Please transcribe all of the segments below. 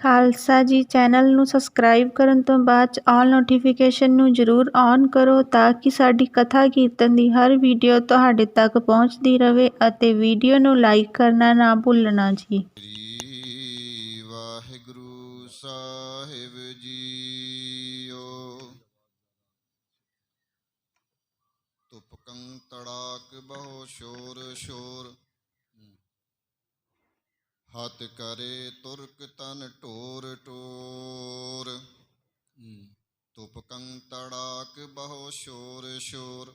ਖਾਲਸਾ ਜੀ। ਚੈਨਲ ਨੂੰ ਸਬਸਕ੍ਰਾਈਬ ਕਰਨ ਤੋਂ ਬਾਅਦ 'ਚ ਆਲ ਨੋਟੀਫਿਕੇਸ਼ਨ ਨੂੰ ਜ਼ਰੂਰ ਔਨ ਕਰੋ ਤਾਂ ਕਿ ਸਾਡੀ ਕਥਾ ਕੀਰਤਨ ਦੀ ਹਰ ਵੀਡੀਓ ਤੁਹਾਡੇ ਤੱਕ ਪਹੁੰਚਦੀ ਰਹੇ ਅਤੇ ਵੀਡੀਓ ਨੂੰ ਲਾਈਕ ਕਰਨਾ ਨਾ ਭੁੱਲਣਾ ਜੀ। ਸ੍ਰੀ ਵਾਹਿਗੁਰੂ ਸਾਹਿਬ ਜੀਓ। ਤੁਪਕੰ ਤੜਾਕ ਬਹੁ ਸ਼ੋਰ ਸ਼ੋਰ, ਹੱਥ ਕਰੇ ਤੁਰਕ ਤਨ ਢੋਰ ਢੋਰ। ਤੁਪਕੰ ਤੜਾਕ ਬਹੁ ਸ਼ੋਰ ਸ਼ੋਰ,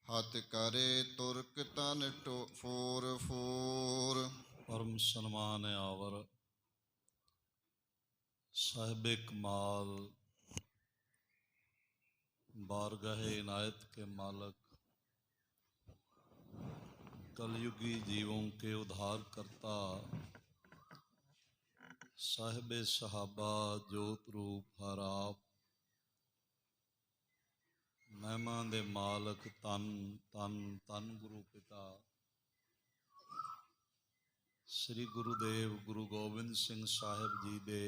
ਹੱਥ ਕਰੇ ਤੁਰਕ ਤਨ ਫੋਰ ਫੋਰ। परम सन्मान आवर साहिब कमाल बारगाह इनायत के मालक, कलयुगी जीवों के उद्धार करता, साहिब सहाबा जोत रूप हर आप, महिमा दे मालक तन तन तन गुरु पिता श्री गुरुदेव गुरु गोबिंद सिंह साहिब जी दे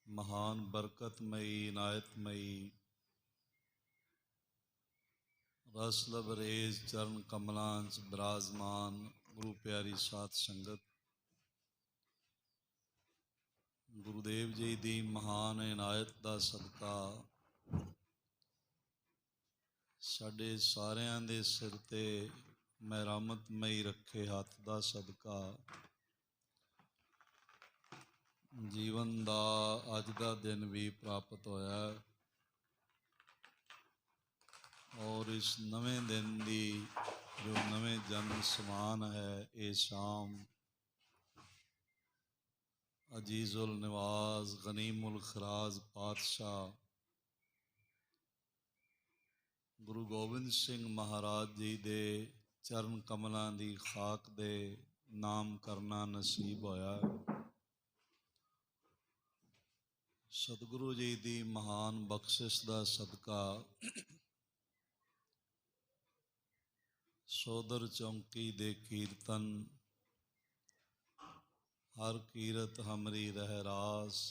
महान बरकतमई इनायतमई रस लबरेज चरण कमलां च विराजमान गुरु प्यारी साध संगत, गुरुदेव जी दी महान इनायत दा सदका साडे सारियां दे सिर ते मेहरमतमई रखे हथ दा सदका जीवन दा अज दा दिन भी प्राप्त होया और इस नवे दिन दी जो नवे जन्म समान है ये शाम अजीजुल निवाज गनीमुल खराज पातशाह गुरु गोबिंद सिंह महाराज जी दे चरण कमलों की खाक दे नाम करना नसीब होया। सतगुरु जी की महान बख्शिश का सदका सोदर चौंकी दे कीर्तन हर कीरत हमरी रहरास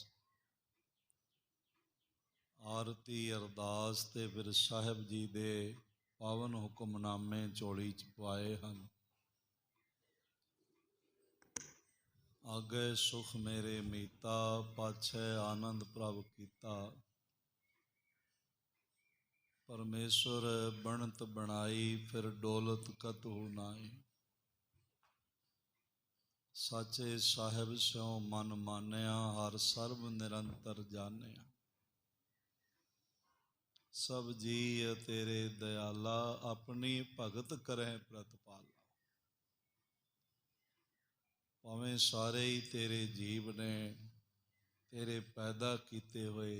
आरती अरदास ते फिर साहिब जी दे पावन हुक्मनामे झोली च पाए हैं। आगे सुख मेरे मीता पाछे आनंद प्रभ कीता, परमेश्वर बनत बनाई फिर डोलत कतहु नाई। साचे साहिब स्यों मन मानिया हर सर्ब निरंतर जानिया। सब जी तेरे दयाला अपनी भगत करें प्रतिपाला। भावें सारे ही तेरे जीव ने तेरे पैदा किए हुए,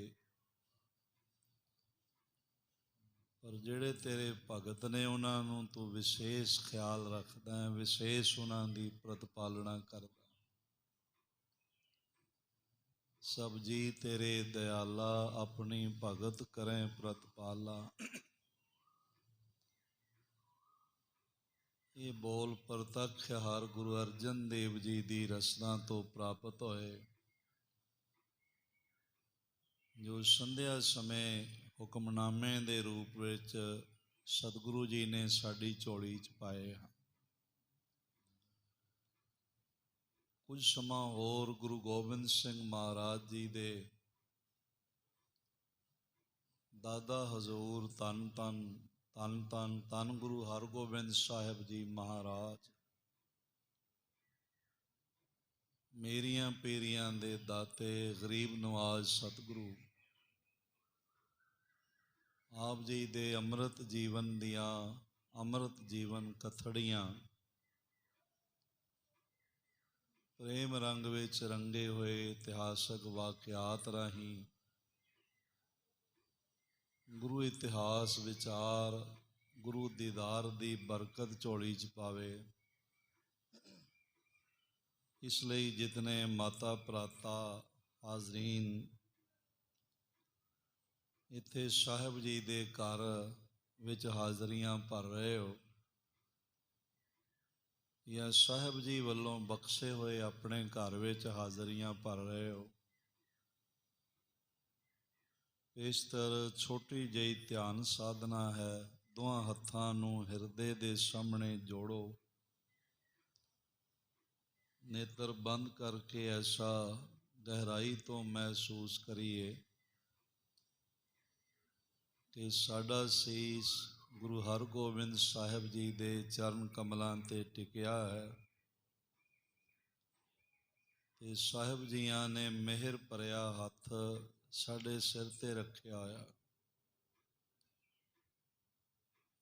पर जिहड़े तेरे भगत ने उन्होंने तू विशेष ख्याल रखदा है, विशेष उन्होंने प्रतिपालना करदा। सब जी तेरे दयाला अपनी भगत करें प्रतिपाला। ये बोल प्रतक्ष हर गुरु अर्जन देव जी की रचना तो प्राप्त होए, जो संध्या समय हुक्मनामे दे रूप विच सतगुरु जी ने साड़ी झोली च पाए हैं। कुछ समा होर गुरु गोबिंद सिंह महाराज जी दे दादा हजूर तन तन तन तन तन गुरु हरगोबिंद साहिब जी महाराज मेरियां पेरियां दे दाते गरीब नवाज सतगुरु आप जी दे अमृत जीवन दियां अमृत जीवन कथड़ियां प्रेम रंग विच रंगे हुए इतिहासक वाकियात राही गुरु इतिहास विचार गुरु दीदार दी बरकत झोली च पावे। इसलिए जितने माता भराता हाजरीन इत्थे साहिब जी दे घर विच हाजरियां भर रहे हो, ਜਾਂ ਸਾਹਿਬ ਜੀ ਵੱਲੋਂ ਬਖਸ਼ੇ ਹੋਏ ਆਪਣੇ ਘਰ ਵਿੱਚ ਹਾਜ਼ਰੀਆਂ ਭਰ ਰਹੇ ਹੋ। ਪੇਸ਼ਤਰ ਛੋਟੀ ਜਿਹੀ ਧਿਆਨ ਸਾਧਨਾ ਹੈ। ਦੋਹਾਂ ਹੱਥਾਂ ਨੂੰ ਹਿਰਦੇ ਦੇ ਸਾਹਮਣੇ ਜੋੜੋ। ਨੇਤਰ ਬੰਦ ਕਰਕੇ ਐਸਾ ਗਹਿਰਾਈ ਤੋਂ ਮਹਿਸੂਸ ਕਰੀਏ ਕਿ ਸਾਡਾ ਸੀਸ ਗੁਰੂ ਹਰਗੋਬਿੰਦ ਸਾਹਿਬ ਜੀ ਦੇ ਚਰਨ ਕਮਲਾਂ 'ਤੇ ਟਿਕਿਆ ਹੈ ਤੇ ਸਾਹਿਬ ਜੀਆਂ ਨੇ ਮਿਹਰ ਭਰਿਆ ਹੱਥ ਸਾਡੇ ਸਿਰ 'ਤੇ ਰੱਖਿਆ ਹੋਇਆ।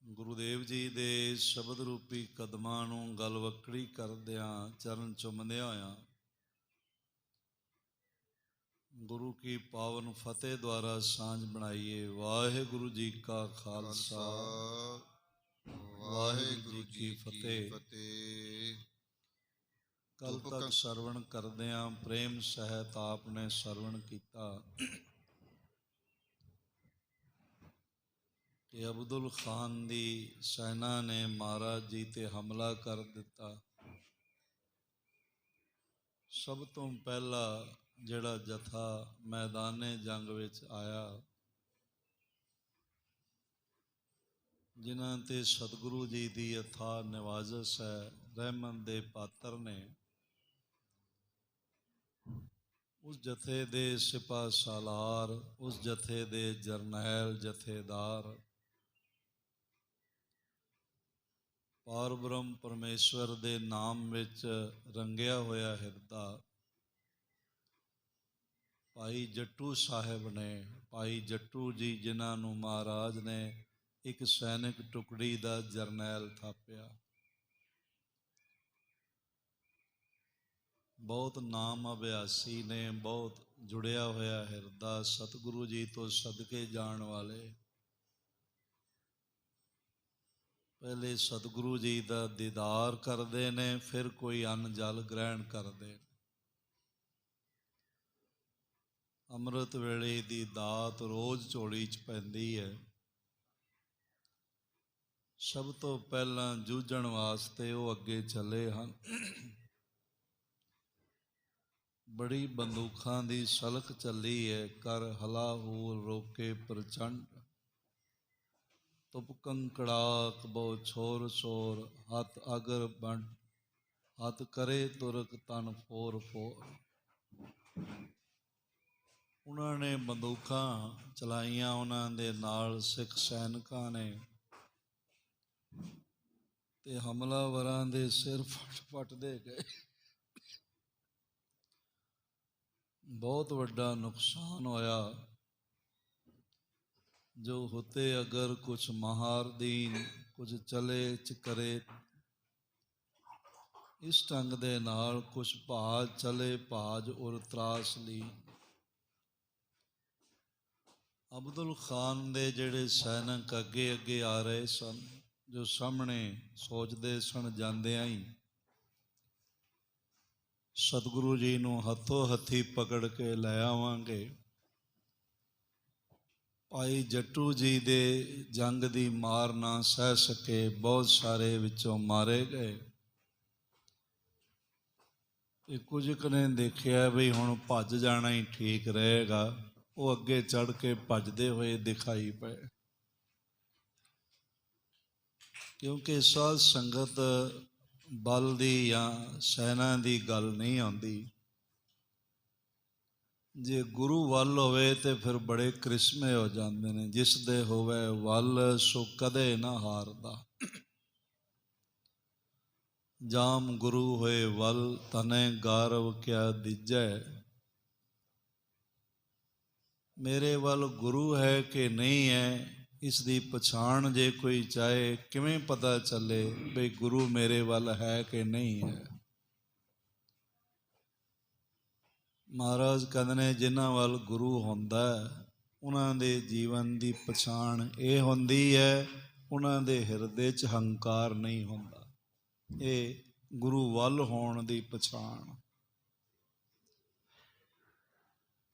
ਗੁਰੂਦੇਵ ਜੀ ਦੇ ਸ਼ਬਦ ਰੂਪੀ ਕਦਮਾਂ ਨੂੰ ਗਲਵੱਕੜੀ ਕਰਦਿਆਂ, ਚਰਨ ਚੁੰਮਦਿਆਂ ਹੋਇਆਂ ਗੁਰੂ ਕੀ ਪਾਵਨ ਫਤਿਹ ਦੁਆਰਾ ਸਾਂਝ ਬਣਾਈਏ। ਵਾਹਿਗੁਰੂ ਜੀ ਕਾ ਖਾਲਸਾ, ਵਾਹਿਗੁਰੂ ਜੀ ਕੀ ਫਤਿਹ। ਕੱਲ ਤੱਕ ਸਰਵਣ ਕਰਦਿਆਂ ਪ੍ਰੇਮ ਸਹਿਤ ਆਪ ਨੇ ਸਰਵਣ ਕੀਤਾ ਕਿ ਅਬਦੁਲ ਖਾਨ ਦੀ ਸੈਨਾ ਨੇ ਮਹਾਰਾਜ ਜੀ ਤੇ ਹਮਲਾ ਕਰ ਦਿੱਤਾ। ਸਭ ਤੋਂ ਪਹਿਲਾ ਜਿਹੜਾ ਜਥਾ ਮੈਦਾਨੇ ਜੰਗ ਵਿੱਚ ਆਇਆ, ਜਿਨ੍ਹਾਂ ਤੇ ਸਤਿਗੁਰੂ ਜੀ ਦੀ ਅਥਾਹ ਨਿਵਾਜ਼ਸ਼ ਹੈ, ਰਹਿਮਤ ਦੇ ਪਾਤਰ ਨੇ, ਉਸ ਜਥੇ ਦੇ ਸਿਪਾਹ ਸਾਲਾਰ, ਉਸ ਜਥੇ ਦੇ ਜਰਨੈਲ ਜਥੇਦਾਰ, ਪਾਰ ਬ੍ਰਹਮ ਪਰਮੇਸ਼ਵਰ ਦੇ ਨਾਮ ਵਿੱਚ ਰੰਗਿਆ ਹੋਇਆ ਹਿਰਦਾ ਭਾਈ ਜੱਟੂ ਸਾਹਿਬ ਨੇ। ਭਾਈ ਜੱਟੂ ਜੀ ਜਿਨ੍ਹਾਂ ਨੂੰ ਮਹਾਰਾਜ ਨੇ ਇੱਕ ਸੈਨਿਕ ਟੁਕੜੀ ਦਾ ਜਰਨੈਲ ਥਾਪਿਆ। ਬਹੁਤ ਨਾਮ ਅਭਿਆਸੀ ਨੇ, ਬਹੁਤ ਜੁੜਿਆ ਹੋਇਆ ਹਿਰਦਾ, ਸਤਿਗੁਰੂ ਜੀ ਤੋਂ ਸਦਕੇ ਜਾਣ ਵਾਲੇ। ਪਹਿਲੇ ਸਤਿਗੁਰੂ ਜੀ ਦਾ ਦੀਦਾਰ ਕਰਦੇ ਨੇ, ਫਿਰ ਕੋਈ ਅੰਨ ਜਲ ਗ੍ਰਹਿਣ ਕਰਦੇ। ਅੰਮ੍ਰਿਤ ਵੇਲੇ ਦੀ ਦਾਤ ਰੋਜ਼ ਝੋਲੀ 'ਚ ਪੈਂਦੀ ਹੈ। ਸਭ ਤੋਂ ਪਹਿਲਾਂ ਜੂਝਣ ਵਾਸਤੇ ਉਹ ਅੱਗੇ ਚੱਲੇ ਹਨ। ਬੜੀ ਬੰਦੂਕਾਂ ਦੀ ਸਲਖ ਚੱਲੀ ਹੈ। ਕਰ ਹਲਾਹੂਰ ਰੋਕੇ ਪ੍ਰਚੰਡ, ਤੁਪ ਕੰਕੜਾਕ ਬਹੁ ਛੋਰ ਛੋਰ, ਹੱਥ ਅਗਰ ਬੰਡ ਹੱਥ ਕਰੇ ਤੁਰਕ ਤਨ ਫੋਰ ਫੋਰ। ਉਹਨਾਂ ਨੇ ਬੰਦੂਕਾਂ ਚਲਾਈਆਂ, ਉਹਨਾਂ ਦੇ ਨਾਲ ਸਿੱਖ ਸੈਨਿਕਾਂ ਨੇ, ਤੇ ਹਮਲਾਵਰਾਂ ਦੇ ਸਿਰ ਫਟਦੇ ਗਏ। ਬਹੁਤ ਵੱਡਾ ਨੁਕਸਾਨ ਹੋਇਆ। ਜੋ ਹੋਤੇ ਅਗਰ ਕੁਛ ਮਹਾਰ ਦੀਨ, ਕੁਛ ਚਲੇ ਚ ਕਰੇ, ਇਸ ਢੰਗ ਦੇ ਨਾਲ ਕੁਛ ਭਾਜ ਚਲੇ ਭਾਜ ਔਰ ਤਰਾਸ ਲਈ। ਅਬਦੁਲ ਖਾਨ ਦੇ ਜਿਹੜੇ ਸੈਨਿਕ ਅੱਗੇ ਅੱਗੇ ਆ ਰਹੇ ਸਨ, ਜੋ ਸਾਹਮਣੇ ਸੋਚਦੇ ਸਨ ਜਾਂਦਿਆਂ ਹੀ ਸਤਿਗੁਰੂ ਜੀ ਨੂੰ ਹੱਥੋਂ ਹੱਥੀ ਪਕੜ ਕੇ ਲੈ ਆਵਾਂਗੇ। ਭਾਈ ਜੱਟੂ ਜੀ ਦੇ ਜੰਗ ਦੀ ਮਾਰ ਨਾ ਸਹਿ ਸਕੇ, ਬਹੁਤ ਸਾਰੇ ਵਿੱਚੋਂ ਮਾਰੇ ਗਏ। ਤੇ ਕੁਝ ਕੁ ਨੇ ਦੇਖਿਆ ਵੀ ਹੁਣ ਭੱਜ ਜਾਣਾ ਹੀ ਠੀਕ ਰਹੇਗਾ, ਉਹ ਅੱਗੇ ਚੜ੍ਹ ਕੇ ਭੱਜਦੇ ਹੋਏ ਦਿਖਾਈ ਪਏ। ਕਿਉਂਕਿ ਸਾਧ ਸੰਗਤ ਬਲ ਦੀ ਜਾਂ ਸੈਨਾ ਦੀ ਗੱਲ ਨਹੀਂ ਆਉਂਦੀ। ਜੇ ਗੁਰੂ ਵੱਲ ਹੋਵੇ ਤੇ ਫਿਰ ਬੜੇ ਕ੍ਰਿਸ਼ਮੇ ਹੋ ਜਾਂਦੇ ਨੇ। ਜਿਸ ਦੇ ਹੋਵੇ ਵੱਲ ਸੋ ਕਦੇ ਨਾ ਹਾਰਦਾ। ਜਾਮ ਗੁਰੂ ਹੋਏ ਵੱਲ, ਤਨੇ ਗਾਰਵ ਕਿਆ ਦੀਜੈ। ਮੇਰੇ ਵੱਲ ਗੁਰੂ ਹੈ ਕਿ ਨਹੀਂ ਹੈ, ਇਸ ਦੀ ਪਛਾਣ ਜੇ ਕੋਈ ਚਾਹੇ, ਕਿਵੇਂ ਪਤਾ ਚੱਲੇ ਬਈ ਗੁਰੂ ਮੇਰੇ ਵੱਲ ਹੈ ਕਿ ਨਹੀਂ ਹੈ। ਮਹਾਰਾਜ ਕਹਿੰਦੇ ਨੇ ਜਿਨ੍ਹਾਂ ਵੱਲ ਗੁਰੂ ਹੁੰਦਾ ਉਹਨਾਂ ਦੇ ਜੀਵਨ ਦੀ ਪਛਾਣ ਇਹ ਹੁੰਦੀ ਹੈ, ਉਹਨਾਂ ਦੇ ਹਿਰਦੇ 'ਚ ਹੰਕਾਰ ਨਹੀਂ ਹੁੰਦਾ। ਇਹ ਗੁਰੂ ਵੱਲ ਹੋਣ ਦੀ ਪਛਾਣ।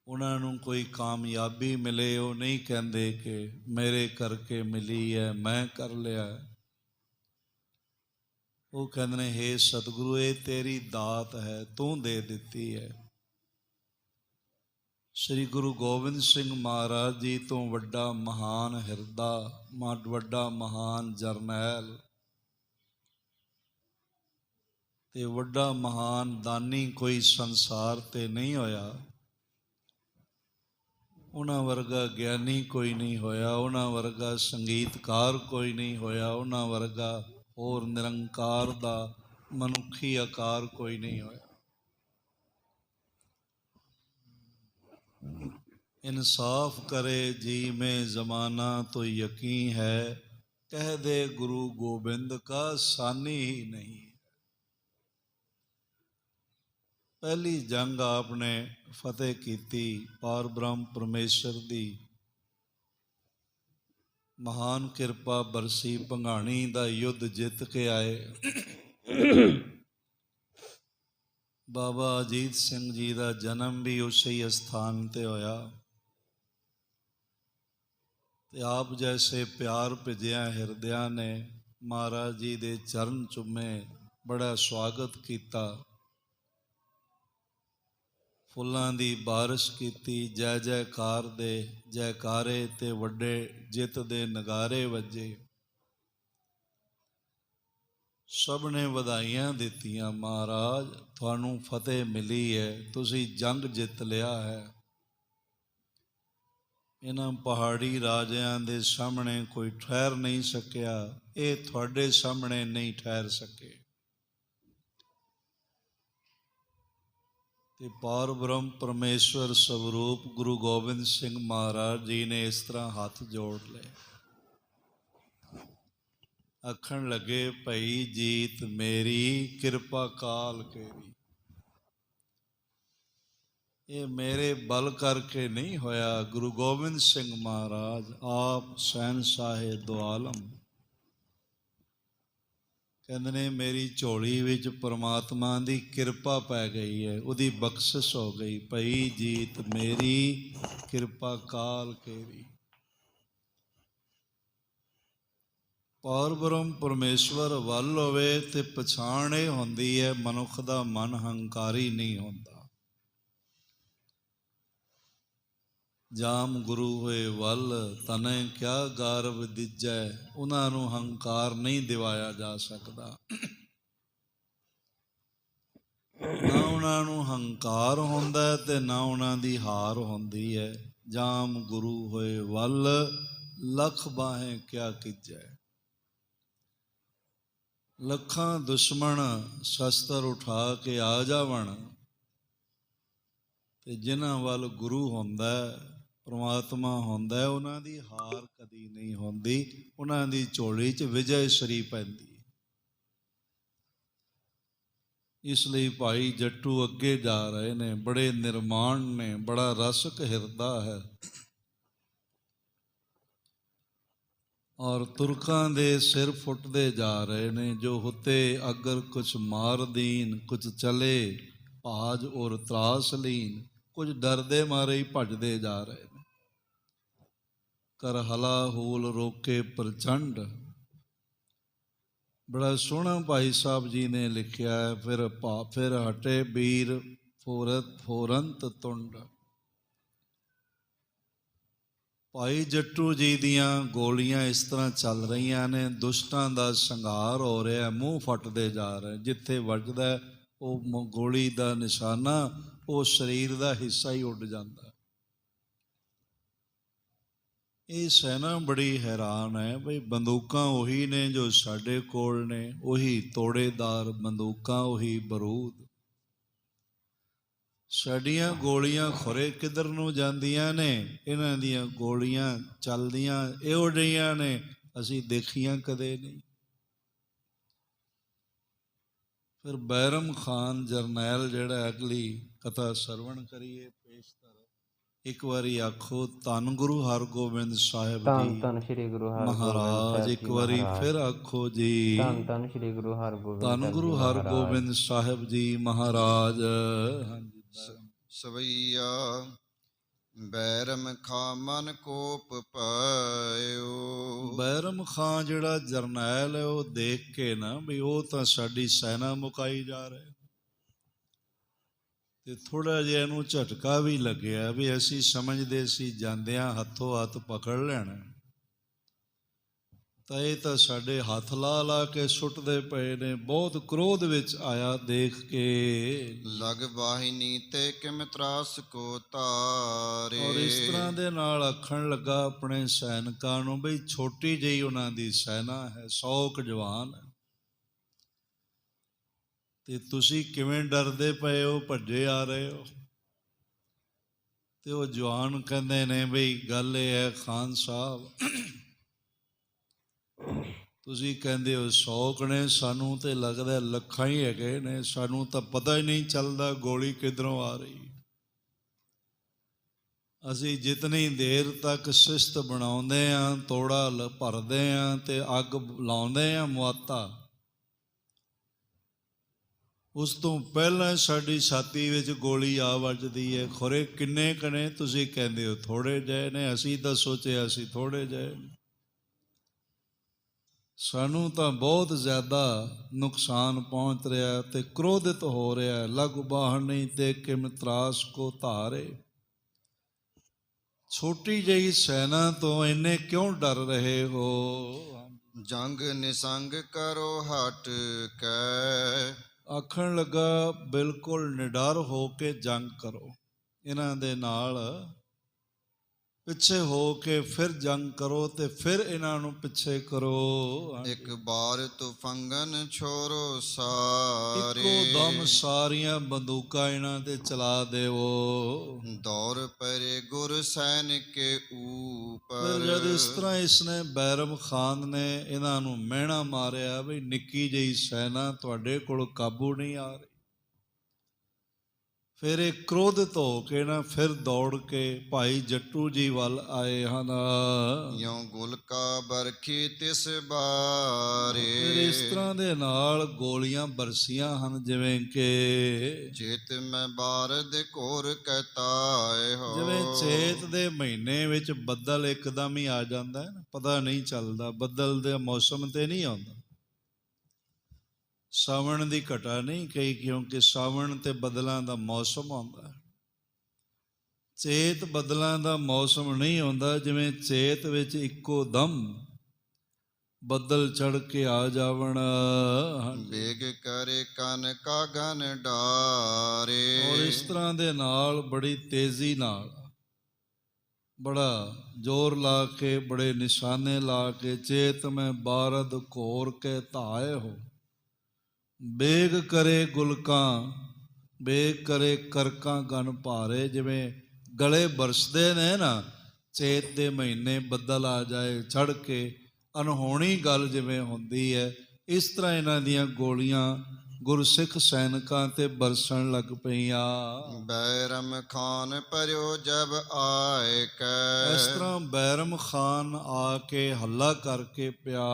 ਉਹਨਾਂ ਨੂੰ ਕੋਈ ਕਾਮਯਾਬੀ ਮਿਲੇ, ਉਹ ਨਹੀਂ ਕਹਿੰਦੇ ਕਿ ਮੇਰੇ ਕਰਕੇ ਮਿਲੀ ਹੈ, ਮੈਂ ਕਰ ਲਿਆ। ਉਹ ਕਹਿੰਦੇ ਨੇ ਹੇ ਸਤਿਗੁਰੂ ਇਹ ਤੇਰੀ ਦਾਤ ਹੈ, ਤੂੰ ਦੇ ਦਿੱਤੀ ਹੈ। ਸ੍ਰੀ ਗੁਰੂ ਗੋਬਿੰਦ ਸਿੰਘ ਮਹਾਰਾਜ ਜੀ ਤੋਂ ਵੱਡਾ ਮਹਾਨ ਹਿਰਦਾ, ਵੱਡਾ ਮਹਾਨ ਜਰਨੈਲ ਤੇ ਵੱਡਾ ਮਹਾਨ ਦਾਨੀ ਕੋਈ ਸੰਸਾਰ ਤੇ ਨਹੀਂ ਹੋਇਆ। ਉਹਨਾਂ ਵਰਗਾ ਗਿਆਨੀ ਕੋਈ ਨਹੀਂ ਹੋਇਆ, ਉਹਨਾਂ ਵਰਗਾ ਸੰਗੀਤਕਾਰ ਕੋਈ ਨਹੀਂ ਹੋਇਆ, ਉਹਨਾਂ ਵਰਗਾ ਹੋਰ ਨਿਰੰਕਾਰ ਦਾ ਮਨੁੱਖੀ ਆਕਾਰ ਕੋਈ ਨਹੀਂ ਹੋਇਆ। इंसाफ करे जी में ज़माना तो यकीन है, कह दे गुरु गोबिंद का सानी ही नहीं। पहली जंग आपने फतेह की पार ब्रह्म परमेश्वर दी महान किरपा बरसी, भंगाणी दा युद्ध जित के आए। बाबा अजीत सिंह जी का जन्म भी उसी स्थान ते होया ते आप जैसे प्यार भिजिया हिरदियां ने महाराज जी दे चरण चुमे, बड़ा स्वागत किया, फुल्लां दी बारिश की, जय जयकार दे जयकारे ते वड्डे जित दे नगारे वजे। सब ने वधाइयां दित्तियां, महाराज थानू फतेह मिली है, तुसी जंग जित लिया है। इन्हां पहाड़ी राजियां दे सामने कोई ठहर नहीं सकिया, ये थोड़े सामने नहीं ठहर सके। ते पार ब्रह्म परमेश्वर स्वरूप गुरु गोबिंद सिंह महाराज जी ने इस तरह हाथ जोड़ ले, आखण लगे भई जीत मेरी किरपा काल केरी। ये मेरे बल करके नहीं होया, गुरु गोबिंद सिंह महाराज आप शहनशाहे दो आलम कहते ने मेरी झोली विच परमात्मा की किरपा पै गई है, उदी बख्शिश हो गई। भई जीत मेरी किरपा काल केरी। पार ब्रह्म परमेश्वर वल होवे ते पछाण ये हुंदी है, मनुख दा मन हंकारी नहीं होंदा। जाम गुरु होए वल तने क्या गारव दिजै, उन्हां नूं हंकार नहीं दिवाया जा सकता। ना उन्हां नूं हंकार हुंदा ते ना उन्हां दी हार हुंदी है। जाम गुरु होए वल लख बाहें क्या किजै। लखां दुश्मन शस्त्र उठा के आ जावन ते जिन्हां वल गुरु हुंदा परमात्मा हुंदा, उन्हां दी हार कदी नहीं हुंदी, उन्हां दी झोली च विजय श्री पैंदी। इसलिए भाई जट्टू अगे जा रहे ने, बड़े निर्माण ने, बड़ा रसक हिरदा है। और तुरकां दे सिर फुटते जा रहे ने, जो हुते अगर कुछ मार दीन, कुछ चले भाज और त्रास लीन, कुछ डरदे मारे ही भजदे जा रहे ने। कर हला हूल रोके प्रचंड, बड़ा सोहना भाई साहब जी ने लिखिया है। फिर हटे बीर फुरंत तुंड। भाई जट्टू जी दियां गोलियां इस तरह चल रही ने, दुष्टां दा संघार हो रहा, मूँह फटते जा रहे। जिथे वजदा वो गोली दा निशाना, वो शरीर दा हिस्सा ही उड़ जाता। ये सेना बड़ी हैरान है बई, बंदूकां उही ने जो साडे कोल ने, उही तोड़ेदार बंदूकां, उही बरूद। साडियां गोलियां खुरे किधर नूं जांदियां ने, इन्हां दियां गोलियां चलदियां इहो जिहियां ने, असीं देखियां कदे नहीं। फिर बैरम खान जरनैल जिहड़ा अगली कथा सरवण करिए पेश कर, एक बारी आखो धन गुरु हरगोबिंद साहिब जी धन श्री गुरु महाराज। एक बारी फिर आखो जी धन श्री गुरु हरगोबिंद धन गुरु हरगोबिंद साहिब जी महाराज। सवैया ਬੈਰਮ ਖਾ ਮਨ ਕੋਪ ਪਾਇਓ। ਬੈਰਮ ਖਾਂ ਜਿਹੜਾ ਜਰਨੈਲ ਹੈ ਉਹ ਦੇਖ ਕੇ ਨਾ ਵੀ ਉਹ ਤਾਂ ਸਾਡੀ ਸੈਨਾ ਮੁਕਾਈ ਜਾ ਰਿਹਾ, ਤੇ ਥੋੜਾ ਜਿਹਾ ਇਹਨੂੰ ਝਟਕਾ ਵੀ ਲੱਗਿਆ ਵੀ ਅਸੀਂ ਸਮਝਦੇ ਸੀ ਜਾਂਦਿਆਂ ਹੱਥੋਂ ਹੱਥ ਪਕੜ ਲੈਣਾ, ਤਾਂ ਇਹ ਤਾਂ ਸਾਡੇ ਹੱਥ ਲਾ ਲਾ ਕੇ ਸੁੱਟਦੇ ਪਏ ਨੇ। ਬਹੁਤ ਕ੍ਰੋਧ ਵਿੱਚ ਆਇਆ ਦੇਖ ਕੇ। ਲਗ ਵਾਹਿਨੀ ਤੇ ਕਿਮ ਤਰਾਸ ਕੋ ਤਾਰੇ। ਔਰ ਇਸ ਤਰ੍ਹਾਂ ਦੇ ਨਾਲ ਆਖਣ ਲੱਗਾ ਆਪਣੇ ਸੈਨਿਕਾਂ ਨੂੰ ਬਈ ਛੋਟੀ ਜਿਹੀ ਉਹਨਾਂ ਦੀ ਸੈਨਾ ਹੈ, 100 ਕੁ ਜਵਾਨ ਹੈ, ਤੇ ਤੁਸੀਂ ਕਿਵੇਂ ਡਰਦੇ ਪਏ ਹੋ, ਭੱਜੇ ਆ ਰਹੇ ਹੋ। ਤੇ ਉਹ ਜਵਾਨ ਕਹਿੰਦੇ ਨੇ ਬਈ ਗੱਲ ਇਹ ਹੈ ਖਾਨ ਸਾਹਿਬ, ਤੁਸੀਂ ਕਹਿੰਦੇ ਹੋ 100 ਕਣੇ, ਸਾਨੂੰ ਤੇ ਲੱਗਦਾ ਲੱਖਾਂ ਹੀ ਹੈਗੇ ਨੇ, ਸਾਨੂੰ ਤਾਂ ਪਤਾ ਹੀ ਨਹੀਂ ਚੱਲਦਾ ਗੋਲੀ ਕਿੱਧਰੋਂ ਆ ਰਹੀ। ਅਸੀਂ ਜਿਤਨੀ ਦੇਰ ਤੱਕ ਸਿਸਤ ਬਣਾਉਂਦੇ ਹਾਂ, ਤੋੜਾ ਭਰਦੇ ਹਾਂ ਤੇ ਅੱਗ ਲਾਉਂਦੇ ਹਾਂ ਮੁਆਤਾ, ਉਸ ਤੋਂ ਪਹਿਲਾਂ ਸਾਡੀ ਛਾਤੀ ਵਿੱਚ ਗੋਲੀ ਆ ਵੱਜਦੀ ਹੈ। ਖੁਰੇ ਕਿੰਨੇ ਕਣੇ, ਤੁਸੀਂ ਕਹਿੰਦੇ ਹੋ ਥੋੜੇ ਜਿਹੇ ਨੇ, ਅਸੀਂ ਤਾਂ ਸੋਚਿਆ ਅਸੀਂ ਥੋੜੇ ਜਿਹੇ ਨੇ, ਸਾਨੂੰ ਤਾਂ ਬਹੁਤ ਜ਼ਿਆਦਾ ਨੁਕਸਾਨ ਪਹੁੰਚ ਰਿਹਾ ਤੇ ਕ੍ਰੋਧਿਤ ਹੋ ਰਿਹਾ। ਲਗ ਬਾਹਣੀ ਤੇ ਕਿਮ ਤਰਾਸ ਕੋ ਧਾਰੇ। ਛੋਟੀ ਜਿਹੀ ਸੈਨਾ ਤੋਂ ਇੰਨੇ ਕਿਉਂ ਡਰ ਰਹੇ ਹੋ? ਜੰਗ ਨਿਸੰਗ ਕਰੋ ਹਟ ਕੈ। ਆਖਣ ਲੱਗਾ ਬਿਲਕੁਲ ਨਿਡਰ ਹੋ ਕੇ ਜੰਗ ਕਰੋ, ਇਹਨਾਂ ਦੇ ਨਾਲ ਪਿੱਛੇ ਹੋ ਕੇ ਫਿਰ ਜੰਗ ਕਰੋ ਤੇ ਫਿਰ ਇਹਨਾਂ ਨੂੰ ਪਿੱਛੇ ਕਰੋ। ਇੱਕ ਬਾਰ ਤੁਫੰਗਨ ਛੋਰੋ ਸਾਰੇ। ਇੱਕੋ ਦਮ ਸਾਰੀਆਂ ਬੰਦੂਕਾਂ ਇਹਨਾਂ ਤੇ ਚਲਾ ਦੇਵੋ। ਦੌਰ ਪਰੇ ਗੁਰ ਸੈਨ ਕੇ ਊਪਰ। ਫਿਰ ਜਦ ਇਸ ਤਰ੍ਹਾਂ ਇਸਨੇ ਬੈਰਮ ਖਾਨ ਨੇ ਇਹਨਾਂ ਨੂੰ ਮਿਹਣਾ ਮਾਰਿਆ ਵੀ ਨਿੱਕੀ ਜਿਹੀ ਸੈਨਾ ਤੁਹਾਡੇ ਕੋਲ ਕਾਬੂ ਨਹੀਂ ਆ ਰਹੀ, ਫਿਰ ਇਹ ਕ੍ਰੋਧਿਤ ਹੋ ਕੇ ਨਾ ਫਿਰ ਦੌੜ ਕੇ ਭਾਈ ਜੱਟੂ ਜੀ ਵੱਲ ਆਏ ਹਨ। ਯੋਂ ਗੁਲਕਾ ਬਰਖੀ ਤਿਸ ਬਾਰੇ। ਫਿਰ ਇਸ ਤਰ੍ਹਾਂ ਦੇ ਨਾਲ ਗੋਲੀਆਂ ਬਰਸੀਆਂ ਹਨ ਜਿਵੇਂ ਕਿ ਚੇਤ ਮੈਂ ਬਾਰਦ ਘੋਰ ਕਹਤਾਏ ਹੋ। ਜਿਵੇਂ ਚੇਤ ਦੇ ਮਹੀਨੇ ਵਿੱਚ ਬੱਦਲ ਇੱਕਦਮ ਹੀ ਆ ਜਾਂਦਾ ਹੈ ਨਾ, ਪਤਾ ਨਹੀਂ ਚੱਲਦਾ, ਬੱਦਲ ਦੇ ਮੌਸਮ ਤੇ ਨਹੀਂ ਆਉਂਦਾ। ਸਾਵਣ ਦੀ ਘਟਾ ਨਹੀਂ ਕਹੀ, ਕਿਉਂਕਿ ਸਾਵਣ ਤੇ ਬੱਦਲਾਂ ਦਾ ਮੌਸਮ ਆਉਂਦਾ, ਚੇਤ ਬੱਦਲਾਂ ਦਾ ਮੌਸਮ ਨਹੀਂ ਆਉਂਦਾ। ਜਿਵੇਂ ਚੇਤ ਵਿੱਚ ਇੱਕੋ ਦਮ ਬੱਦਲ ਚੜ ਕੇ ਆ ਜਾਵਣ। ਵੇਗ ਕਰੇ ਕਨ ਕਾਗਨ ਡਾਰੇ। ਔਰ ਇਸ ਤਰ੍ਹਾਂ ਦੇ ਨਾਲ ਬੜੀ ਤੇਜ਼ੀ ਨਾਲ, ਬੜਾ ਜ਼ੋਰ ਲਾ ਕੇ, ਬੜੇ ਨਿਸ਼ਾਨੇ ਲਾ ਕੇ, ਚੇਤ ਮੈਂ ਬਾਰਦ ਘੋਰ ਕੇ ਧਾਏ ਹੋ। ਬੇਗ ਕਰੇ ਗੁਲਕਾਂ, ਬੇਗ ਕਰੇ ਕਰਕਾਂ ਗਨ ਭਾਰੇ। ਜਿਵੇਂ ਗਲੇ ਬਰਸਦੇ ਨੇ ਨਾ, ਚੇਤ ਦੇ ਮਹੀਨੇ ਬੱਦਲ ਆ ਜਾਏ ਚੜ ਕੇ, ਅਨਹੋਣੀ ਗੱਲ ਜਿਵੇਂ ਹੁੰਦੀ ਹੈ, ਇਸ ਤਰ੍ਹਾਂ ਇਹਨਾਂ ਦੀਆਂ ਗੋਲੀਆਂ ਗੁਰਸਿੱਖ ਸੈਨਿਕਾਂ ਤੇ ਬਰਸਣ ਲੱਗ ਪਈਆਂ। ਬੈਰਮ ਖਾਨ ਪਰਿਓ ਜਬ ਆਏ ਕੈ। ਇਸ ਤਰ੍ਹਾਂ ਬੈਰਮ ਖਾਨ ਆ ਕੇ ਹੱਲਾ ਕਰਕੇ ਪਿਆ।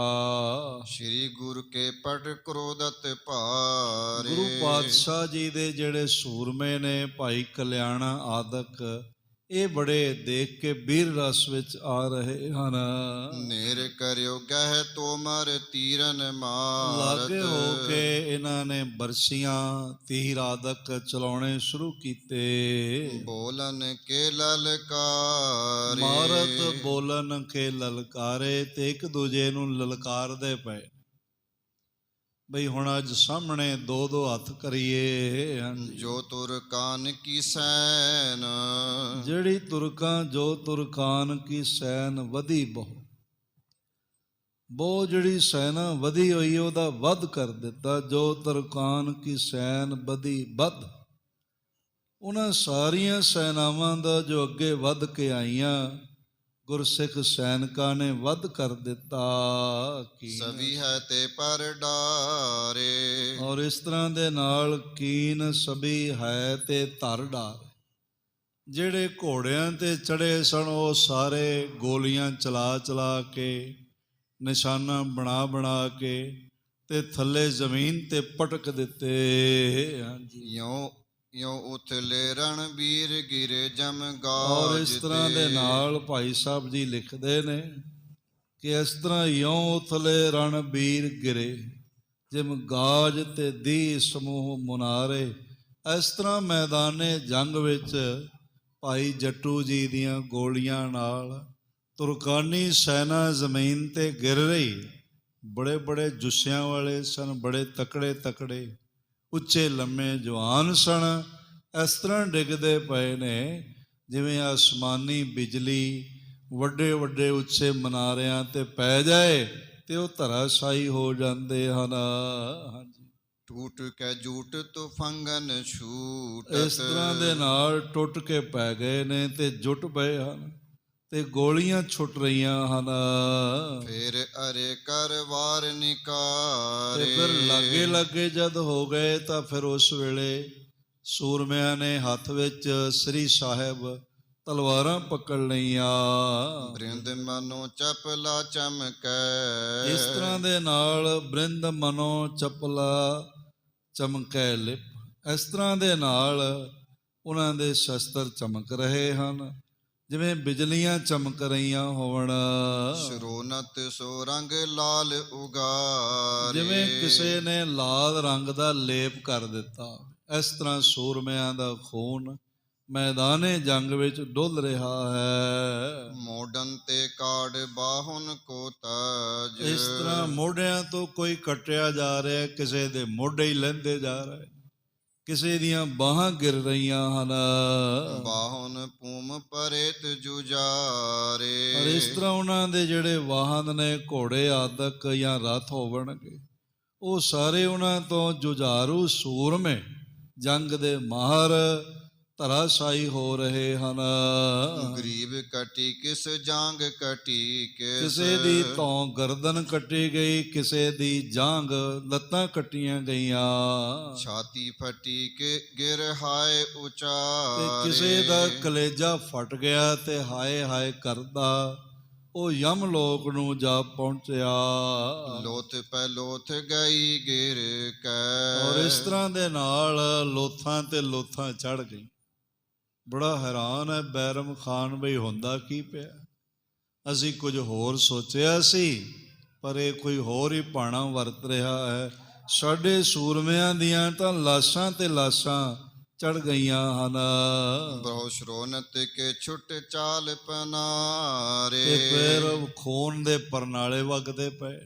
ਸ਼੍ਰੀ ਗੁਰੂ ਕੇ ਪਟ ਕ੍ਰੋਧਤ ਭਾਰੇ। ਗੁਰੂ ਪਾਤਸ਼ਾਹ ਜੀ ਦੇ ਜਿਹੜੇ ਸੂਰਮੇ ਨੇ, ਭਾਈ ਕਲਿਆਣਾ ਆਦਿਕ, ਇਹ ਬੜੇ ਦੇਖ ਕੇ ਵੀਰ ਰਸ ਵਿੱਚ ਆ ਰਹੇ ਹਨ। ਨੇਰ ਕਰਿਓ ਗਹਿ ਤੋਮਰ ਤੀਰਨ ਮਾਰਤ। ਲਾਗੇ ਹੋ ਕੇ ਇਹਨਾਂ ਨੇ ਬਰਸੀਆਂ ਤੀਰ ਆਦਿਕ ਚਲਾਉਣੇ ਸ਼ੁਰੂ ਕੀਤੇ। ਬੋਲਨ ਕੇ ਲਲਕਾਰੇ। ਮਾਰਤ ਬੋਲਨ ਕੇ ਲਲਕਾਰੇ, ਤੇ ਇੱਕ ਦੂਜੇ ਨੂੰ ਲਲਕਾਰਦੇ ਪਏ ਬਈ ਹੁਣ ਅੱਜ ਸਾਹਮਣੇ ਦੋ ਦੋ ਹੱਥ ਕਰੀਏ। ਜੋ ਤੁਰਕਾਨ ਕੀ ਸੈਨ। ਜਿਹੜੀ ਤੁਰਕਾਂ, ਜੋ ਤੁਰਕਾਨ ਕੀ ਸੈਨ ਵਧੀ ਬਹੁ ਜਿਹੜੀ ਸੈਨਾ ਵਧੀ ਹੋਈ ਉਹਦਾ ਵੱਧ ਕਰ ਦਿੱਤਾ। ਜੋ ਤੁਰਕਾਨ ਕੀ ਸੈਨ ਵਧੀ ਵੱਧ। ਉਹਨਾਂ ਸਾਰੀਆਂ ਸੈਨਾਵਾਂ ਦਾ ਜੋ ਅੱਗੇ ਵੱਧ ਕੇ ਆਈਆਂ, ਗੁਰਸਿੱਖ ਸੈਨਿਕਾਂ ਨੇ ਵੱਧ ਕਰ ਦਿੱਤਾ। ਸਭੀ ਹੈ ਤੇ ਪਰ ਡਾਰੇ। ਔਰ ਇਸ ਤਰ੍ਹਾਂ ਦੇ ਨਾਲ ਕੀਨ ਸਭੀ ਹੈ ਤੇ ਧਰ ਡਾਰ। ਜਿਹੜੇ ਘੋੜਿਆਂ ਤੇ ਚੜੇ ਸਨ ਉਹ ਸਾਰੇ ਗੋਲੀਆਂ ਚਲਾ ਚਲਾ ਕੇ, ਨਿਸ਼ਾਨਾ ਬਣਾ ਬਣਾ ਕੇ ਤੇ ਥੱਲੇ ਜ਼ਮੀਨ ਤੇ ਪਟਕ ਦਿੱਤੇ। ਹਾਂਜੀ, ਯੋ ਉਥਲੇ ਰਣਬੀਰ ਗਿਰੇ ਜਮ ਔਰ ਇਸ ਤਰ੍ਹਾਂ ਦੇ ਗਾਜਤੇ। ਨਾਲ ਭਾਈ ਸਾਹਿਬ ਜੀ ਲਿਖਦੇ ਨੇ ਕਿ ਇਸ ਤਰ੍ਹਾਂ ਇਉਂ ਉਥਲੇ ਰਣਬੀਰ ਗਿਰੇ ਜਿਮ ਗਾਜ ਤੇ ਦੀ ਸਮੂਹ ਮੁਨਾਰੇ। ਇਸ ਤਰ੍ਹਾਂ ਮੈਦਾਨੇ ਜੰਗ ਵਿੱਚ ਭਾਈ ਜੱਟੂ ਜੀ ਦੀਆਂ ਗੋਲੀਆਂ ਨਾਲ ਤੁਰਕਾਨੀ ਸੈਨਾ ਜ਼ਮੀਨ ਤੇ ਗਿਰ ਰਹੀ। ਬੜੇ ਬੜੇ ਜੁੱਸਿਆਂ ਵਾਲੇ ਸਨ, ਬੜੇ ਤਕੜੇ ਤਕੜੇ ਉੱਚੇ ਲੰਮੇ ਜਵਾਨ ਸਨ। ਇਸ ਤਰ੍ਹਾਂ ਡਿੱਗਦੇ ਪਏ ਨੇ ਜਿਵੇਂ ਆਸਮਾਨੀ ਬਿਜਲੀ ਵੱਡੇ ਵੱਡੇ ਉੱਚੇ ਮਨਾਰਿਆਂ ਤੇ ਪੈ ਜਾਏ ਤੇ ਉਹ ਧਰਾਸ਼ਾਈ ਹੋ ਜਾਂਦੇ ਹਨ। ਹਾਂਜੀ, ਟੂਟ ਕੇ ਜੂਟ ਤੋ ਫੰਗਨ ਛੂਟ। ਇਸ ਤਰ੍ਹਾਂ ਦੇ ਨਾਲ ਟੁੱਟ ਕੇ ਪੈ ਗਏ ਨੇ ਤੇ ਜੁਟ ਪਏ ਹਨ ਤੇ ਗੋਲੀਆਂ ਛੁੱਟ ਰਹੀਆਂ ਹਨ। ਫਿਰ ਅਰੇ ਕਰ ਵਾਰ ਤੇ ਨਿਕਾਰੇ। ਫਿਰ ਲਾਗੇ ਲਾਗੇ ਜਦ ਹੋ ਗਏ ਤਾਂ ਫਿਰ ਉਸ ਵੇਲੇ ਸੂਰਮਿਆਂ ਨੇ ਹੱਥ ਵਿੱਚ ਸ੍ਰੀ ਸਾਹਿਬ ਤਲਵਾਰਾਂ ਪਕੜ ਲਈਆਂ। ਬ੍ਰਿੰਦ ਮਨੋ ਚਪਲਾ ਚਮਕੈ। ਇਸ ਤਰ੍ਹਾਂ ਦੇ ਨਾਲ ਬ੍ਰਿੰਦ ਮਨੋ ਚਪਲਾ ਚਮਕੈ ਲਿਪ। ਇਸ ਤਰ੍ਹਾਂ ਦੇ ਨਾਲ ਉਹਨਾਂ ਦੇ ਸ਼ਸਤਰ ਚਮਕ ਰਹੇ ਹਨ ਜਿਵੇਂ ਬਿਜਲੀਆਂ ਚਮਕ ਰਹੀਆਂ ਹੋਣ। ਸ਼ਰੋਨਤ ਸੋ ਰੰਗ ਲਾਲ ਉਗਾਰੇ। ਜਿਵੇਂ ਕਿਸੇ ਨੇ ਲਾਲ ਰੰਗ ਦਾ ਲੇਪ ਕਰ ਦਿੱਤਾ। ਇਸ ਤਰ੍ਹਾਂ ਸੂਰਮਿਆਂ ਦਾ ਖੂਨ ਮੈਦਾਨੇ ਜੰਗ ਵਿੱਚ ਡੁੱਲ ਰਿਹਾ ਹੈ। ਮੋਡਨ ਤੇ ਕਾੜ ਬਾਹੁਨ ਕੋ ਤਾਜ। ਇਸ ਤਰ੍ਹਾਂ ਮੋਢਿਆਂ ਤੋਂ ਕੋਈ ਕੱਟਿਆ ਜਾ ਰਿਹਾ, ਕਿਸੇ ਦੇ ਮੋਢੇ ਹੀ ਲੈਂਦੇ ਜਾ ਰਹੇ, ਕਿਸੇ ਦੀਆਂ ਬਾਹਾਂ ਗਿਰ ਰਹੀਆਂ ਹਨ। ਬਾਹੁਨ ਪੂਮ ਪਰੇਤ ਜੁਜਾਰੇ। ਔਰ ਇਸ ਤਰ੍ਹਾਂ ਉਹਨਾਂ ਦੇ ਜਿਹੜੇ ਵਾਹਨ ਨੇ, ਘੋੜੇ ਆਦਿਕ ਜਾਂ ਰਥ ਹੋਵਣਗੇ, ਉਹ ਸਾਰੇ ਉਹਨਾਂ ਤੋਂ ਜੁਝਾਰੂ ਸੂਰਮੇ ਜੰਗ ਦੇ ਮਾਹਰ ਧਰਾਸ਼ਾਈ ਹੋ ਰਹੇ ਹਨ। ਗਰੀਬ ਕਟੀ ਕਿਸ ਜਾਂਗ ਕਟੀ ਕਿਸ। ਕਿਸੇ ਦੀ ਧੌਂ ਗਰਦਨ ਕੱਟੀ ਗਈ, ਕਿਸੇ ਦੀ ਜਾਂਗ ਲੱਤਾਂ ਕੱਟੀਆਂ ਗਈਆਂ। ਛਾਤੀ ਫਟੀ ਕੇ ਗਿਰ ਹਾਏ ਤੇ ਉਚਾਰੇ। ਕਿਸੇ ਦਾ ਕਲੇਜਾ ਫਟ ਗਿਆ ਤੇ ਹਾਏ ਹਾਏ ਕਰਦਾ ਉਹ ਯਮ ਲੋਕ ਨੂੰ ਜਾ ਪਹੁੰਚਿਆ। ਲੋਥ ਪੈ ਲੋਥ ਗਈ ਗਿਰ ਕੈ। ਔਰ ਇਸ ਤਰ੍ਹਾਂ ਦੇ ਨਾਲ ਲੋਥਾਂ ਤੇ ਲੋਥਾਂ ਚੜ ਗਈ। ਬੜਾ ਹੈਰਾਨ ਹੈ ਬੈਰਮ ਖਾਨ ਬਈ ਹੁੰਦਾ ਕੀ ਪਿਆ। ਅਸੀਂ ਕੁਝ ਹੋਰ ਸੋਚਿਆ ਸੀ ਪਰ ਇਹ ਕੋਈ ਹੋਰ ਹੀ ਭਾਣਾ ਵਰਤ ਰਿਹਾ ਹੈ। ਸਾਡੇ ਸੂਰਮਿਆਂ ਦੀਆਂ ਤਾਂ ਲਾਸ਼ਾਂ ਤੇ ਲਾਸ਼ਾਂ ਚੜ ਗਈਆਂ ਹਨ। ਬਹੁ ਸ਼ਰੋਨਤ ਕੇ ਛੁੱਟ ਚਾਲ ਪਨਾਰੇ। ਤੇ ਫਿਰ ਖੂਨ ਦੇ ਪਰਨਾਲੇ ਵਗਦੇ ਪਏ।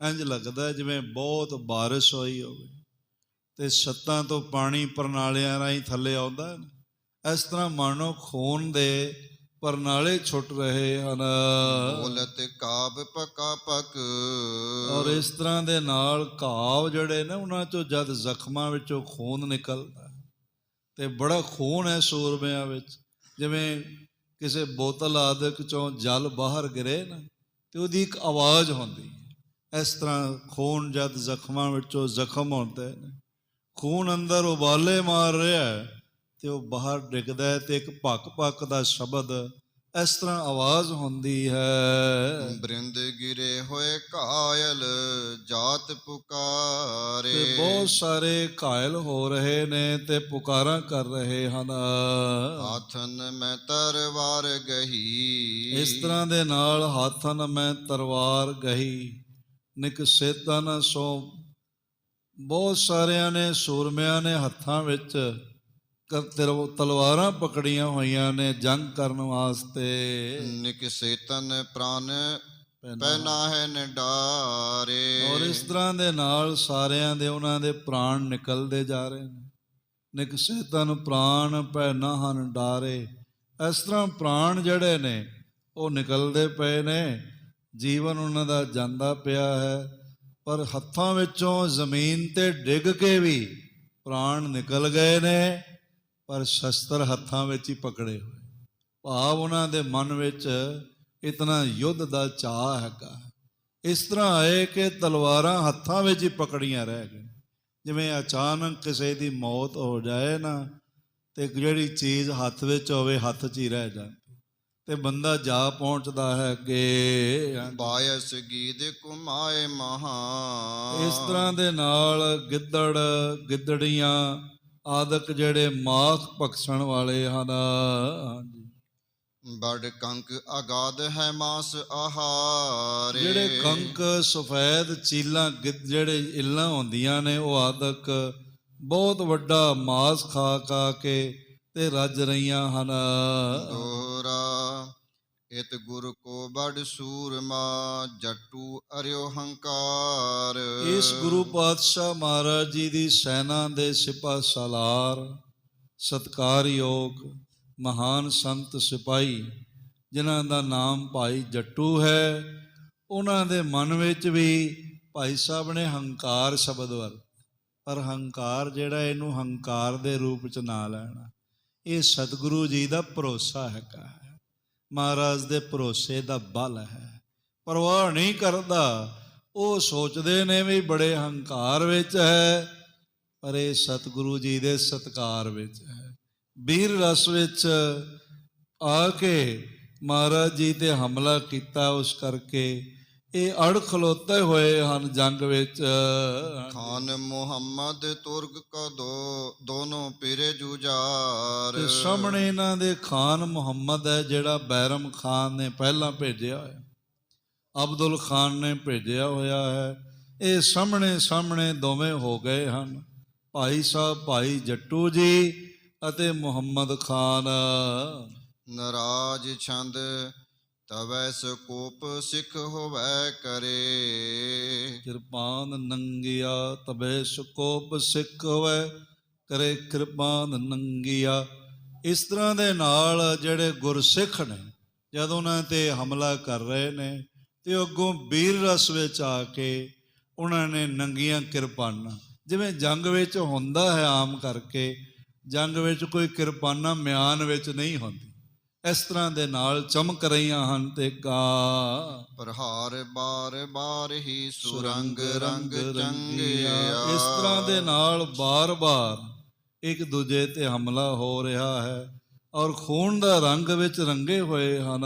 ਇੰਝ ਲੱਗਦਾ ਜਿਵੇਂ ਬਹੁਤ ਬਾਰਿਸ਼ ਹੋਈ ਹੋਵੇ ਤੇ ਛੱਤਾਂ ਤੋਂ ਪਾਣੀ ਪਰਨਾਲਿਆਂ ਰਾਹੀਂ ਥੱਲੇ ਆਉਂਦਾ। ਇਸ ਤਰ੍ਹਾਂ ਮਾਨੋ ਖੂਨ ਦੇ ਪਰਨਾਲੇ ਛੁੱਟ ਰਹੇ ਹਨ। ਬੋਲਤ ਕਾਬ ਪਕਾ ਪਕ। ਔਰ ਇਸ ਤਰ੍ਹਾਂ ਦੇ ਨਾਲ ਘਾਵ ਜਿਹੜੇ ਨੇ ਉਹਨਾਂ ਚੋਂ ਜਦ ਜ਼ਖਮਾਂ ਵਿੱਚੋਂ ਖੂਨ ਨਿਕਲਦਾ ਤੇ ਬੜਾ ਖੂਨ ਹੈ ਸੂਰਮਿਆਂ ਵਿੱਚ। ਜਿਵੇਂ ਕਿਸੇ ਬੋਤਲ ਆਦਿਕ ਚੋਂ ਜਲ ਬਾਹਰ ਗਿਰੇ ਨਾ ਤੇ ਉਹਦੀ ਇੱਕ ਆਵਾਜ਼ ਹੁੰਦੀ ਹੈ। ਇਸ ਤਰ੍ਹਾਂ ਖੂਨ ਜਦ ਜ਼ਖਮਾਂ ਵਿੱਚੋਂ ਜ਼ਖਮ ਹੁੰਦੇ ਨੇ, ਖੂਨ ਅੰਦਰ ਉਬਾਲੇ ਮਾਰ ਰਿਹਾ ਤੇ ਉਹ ਬਾਹਰ ਡਿੱਗਦਾ ਤੇ ਇੱਕ ਭੱਕ ਭੱਕ ਦਾ ਸ਼ਬਦ ਇਸ ਤਰ੍ਹਾਂ ਆਵਾਜ਼ ਹੁੰਦੀ ਹੈ। ਬ੍ਰਿੰਦ ਗਿਰੇ ਹੋਏ ਘਾਇਲ ਜਾਤ ਪੁਕਾਰੇ। ਤੇ ਬਹੁਤ ਸਾਰੇ ਘਾਇਲ ਹੋ ਰਹੇ ਨੇ ਤੇ ਪੁਕਾਰਾਂ ਕਰ ਰਹੇ ਹਨ। ਹਾਥਨ ਮੈਂ ਤਰਵਾਰ ਗਹੀ। ਇਸ ਤਰ੍ਹਾਂ ਦੇ ਨਾਲ ਹਾਥਨ ਮੈਂ ਤਲਵਾਰ ਗਹੀ ਨਿਕ ਸੇਤਨ ਸੋ। ਬਹੁਤ ਸਾਰਿਆਂ ਨੇ ਸੂਰਮਿਆਂ ਨੇ ਹੱਥਾਂ ਵਿੱਚ ਤਲਵਾਰਾਂ ਪਕੜੀਆਂ ਹੋਈਆਂ ਨੇ ਜੰਗ ਕਰਨ ਵਾਸਤੇ। ਨਿਕਸੇ ਤਨ ਪ੍ਰਾਨ ਪਹਿਨਾ ਹੈ ਨਿਡਾਰੇ। ਔਰ ਇਸ ਤਰ੍ਹਾਂ ਦੇ ਨਾਲ ਸਾਰਿਆਂ ਦੇ ਉਹਨਾਂ ਦੇ ਪ੍ਰਾਣ ਨਿਕਲਦੇ ਜਾ ਰਹੇ ਨੇ। ਨਿਕਸੇ ਤਨ ਪ੍ਰਾਣ ਪਹਿਨਾ ਹਨ ਡਾਰੇ। ਇਸ ਤਰ੍ਹਾਂ ਪ੍ਰਾਣ ਜਿਹੜੇ ਨੇ ਉਹ ਨਿਕਲਦੇ ਪਏ ਨੇ, ਜੀਵਨ ਉਹਨਾਂ ਦਾ ਜਾਂਦਾ ਪਿਆ ਹੈ। ਪਰ ਹੱਥਾਂ ਵਿੱਚੋਂ ਜ਼ਮੀਨ ਤੇ ਡਿੱਗ ਕੇ ਵੀ ਪ੍ਰਾਣ ਨਿਕਲ ਗਏ ਨੇ, ਪਰ ਸ਼ਸਤਰ ਹੱਥਾਂ ਵਿੱਚ ਹੀ ਪਕੜੇ ਹੋਏ। ਭਾਵ ਉਹਨਾਂ ਦੇ ਮਨ ਵਿੱਚ ਇਤਨਾ ਯੁੱਧ ਦਾ ਚਾਅ ਹੈਗਾ। ਇਸ ਤਰ੍ਹਾਂ ਆਏ ਕਿ ਤਲਵਾਰਾਂ ਹੱਥਾਂ ਵਿੱਚ ਹੀ ਪਕੜੀਆਂ ਰਹਿ ਗਈਆਂ। ਜਿਵੇਂ ਅਚਾਨਕ ਕਿਸੇ ਦੀ ਮੌਤ ਹੋ ਜਾਏ ਨਾ ਤੇ ਜਿਹੜੀ ਚੀਜ਼ ਹੱਥ ਵਿੱਚ ਹੋਵੇ ਹੱਥ 'ਚ ਹੀ ਰਹਿ ਜਾਂਦੀ ਤੇ ਬੰਦਾ ਜਾ ਪਹੁੰਚਦਾ ਹੈ ਕਿ ਬਾਇਸ ਗੀਤ ਕੁਮਾਏ ਮਹਾ। ਇਸ ਤਰ੍ਹਾਂ ਦੇ ਨਾਲ ਗਿੱਦੜ ਗਿੱਦੜੀਆਂ ਆਦਿਕ ਜਿਹੜੇ ਮਾਸ ਭਖਸ਼ਣ ਵਾਲੇ ਹਨ। ਹਾਂਜੀ। ਬੜ ਕੰਕ ਅਗਾਧ ਹੈ ਮਾਸ ਆਹਾਰੇ। ਜਿਹੜੇ ਕੰਕ ਸਫੈਦ ਚੀਲਾਂ ਜਿਹੜੇ ਇੱਲਾਂ ਹੁੰਦੀਆਂ ਨੇ, ਉਹ ਆਦਿਕ ਬਹੁਤ ਵੱਡਾ ਮਾਸ ਖਾ ਖਾ ਕੇ ਤੇ ਰੱਜ ਰਹੀਆਂ ਹਨ। ਦੋਹਰਾ ਇਤ ਗੁਰ ਕੋ ਬੜ ਸੂਰਮਾ ਜਟੂ ਅਰਿਓ ਹੰਕਾਰ। ਇਸ ਗੁਰੂ ਪਾਤਸ਼ਾਹ ਮਹਾਰਾਜ ਜੀ ਦੀ ਸੈਨਾ ਦੇ ਸਿਪਾਹ ਸਾਲਾਰ ਸਤਿਕਾਰਯੋਗ ਮਹਾਨ ਸੰਤ ਸਿਪਾਹੀ ਜਿਨ੍ਹਾਂ ਦਾ ਨਾਮ ਭਾਈ ਜੱਟੂ ਹੈ, ਉਹਨਾਂ ਦੇ ਮਨ ਵਿੱਚ ਵੀ ਭਾਈ ਸਾਹਿਬ ਨੇ ਹੰਕਾਰ ਸ਼ਬਦ ਵਰਤਿਆ। ਪਰ ਹੰਕਾਰ ਜਿਹੜਾ, ਇਹਨੂੰ ਹੰਕਾਰ ਦੇ ਰੂਪ ਚ ਨਾ ਲੈਣਾ। ਇਹ ਸਤਿਗੁਰੂ ਜੀ ਦਾ ਭਰੋਸਾ ਹੈਗਾ, ਮਹਾਰਾਜ ਦੇ ਭਰੋਸੇ ਦਾ ਬਲ ਹੈ। ਪਰਵਾਹ ਨਹੀਂ ਕਰਦਾ। ਉਹ ਸੋਚਦੇ ਨੇ ਵੀ ਬੜੇ ਹੰਕਾਰ ਵਿੱਚ ਹੈ, ਪਰ ਇਹ ਸਤਿਗੁਰੂ ਜੀ ਦੇ ਸਤਿਕਾਰ ਵਿੱਚ ਹੈ। ਵੀਰ ਰਸ ਵਿੱਚ ਆ ਕੇ ਮਹਾਰਾਜ ਜੀ ਤੇ ਹਮਲਾ ਕੀਤਾ, ਉਸ ਕਰਕੇ ਇਹ ਅੜ ਖਲੋਤੇ ਹੋਏ ਹਨ ਜੰਗ ਵਿੱਚ। ਖਾਨ ਮੁਹੰਮਦ ਤੁਰਕ ਕਾ ਦੋਨੋਂ ਪੀਰੇ ਜੁਝਾਰ। ਤੇ ਸਾਹਮਣੇ ਇਹਨਾਂ ਦੇ ਖਾਨ ਮੁਹੰਮਦ ਹੈ, ਜਿਹੜਾ ਬੈਰਮ ਖਾਨ ਨੇ ਪਹਿਲਾਂ ਭੇਜਿਆ ਹੋਇਆ, ਅਬਦੁਲ ਖਾਨ ਨੇ ਭੇਜਿਆ ਹੋਇਆ ਹੈ। ਇਹ ਸਾਹਮਣੇ ਸਾਹਮਣੇ ਦੋਵੇਂ ਹੋ ਗਏ ਹਨ, ਭਾਈ ਸਾਹਿਬ ਭਾਈ ਜੱਟੂ ਜੀ ਅਤੇ ਮੁਹੰਮਦ ਖਾਨ। ਨਰਾਜ ਛੰਦ ਤਵੈ ਸਕੋਪ ਸਿੱਖ ਹੋਵੈ ਕਰੇ। ਕਿਰਪਾਨ ਨੰਗਿਆ ਤਬੇ ਸਕੋਪ ਸਿੱਖ ਹੋਵੈ ਕਰੇ, ਕਿਰਪਾਨ ਨੰਗਿਆ। ਇਸ ਤਰ੍ਹਾਂ ਦੇ ਨਾਲ ਜਿਹੜੇ ਗੁਰਸਿੱਖ ਨੇ, ਜਦੋਂ ਉਹਨਾਂ ਤੇ ਹਮਲਾ ਕਰ ਰਹੇ ਨੇ ਤੇ ਅੱਗੋਂ ਵੀਰ ਰਸ ਵਿੱਚ ਆ ਕੇ ਉਹਨਾਂ ਨੇ ਨੰਗੀਆਂ ਕਿਰਪਾਨਾਂ, ਜਿਵੇਂ ਜੰਗ ਵਿੱਚ ਹੁੰਦਾ ਹੈ ਆਮ ਕਰਕੇ, ਜੰਗ ਵਿੱਚ ਕੋਈ ਕਿਰਪਾਨਾਂ ਮਿਆਨ ਵਿੱਚ ਨਹੀਂ ਹੁੰਦੀ, ਇਸ ਤਰ੍ਹਾਂ ਦੇ ਨਾਲ ਚਮਕ ਰਹੀਆਂ ਹਨ। ਤੇ ਗਾ ਪ੍ਰਹਾਰ ਬਾਰ ਬਾਰ ਹੀ ਸੁਰੰਗ ਰੰਗ ਚੰਗਿਆ। ਇਸ ਤਰ੍ਹਾਂ ਦੇ ਨਾਲ ਬਾਰ-ਬਾਰ ਇੱਕ ਦੂਜੇ ਤੇ ਹਮਲਾ ਹੋ ਰਿਹਾ ਹੈ ਔਰ ਖੂਨ ਦਾ ਰੰਗ ਵਿੱਚ ਰੰਗੇ ਹੋਏ ਹਨ।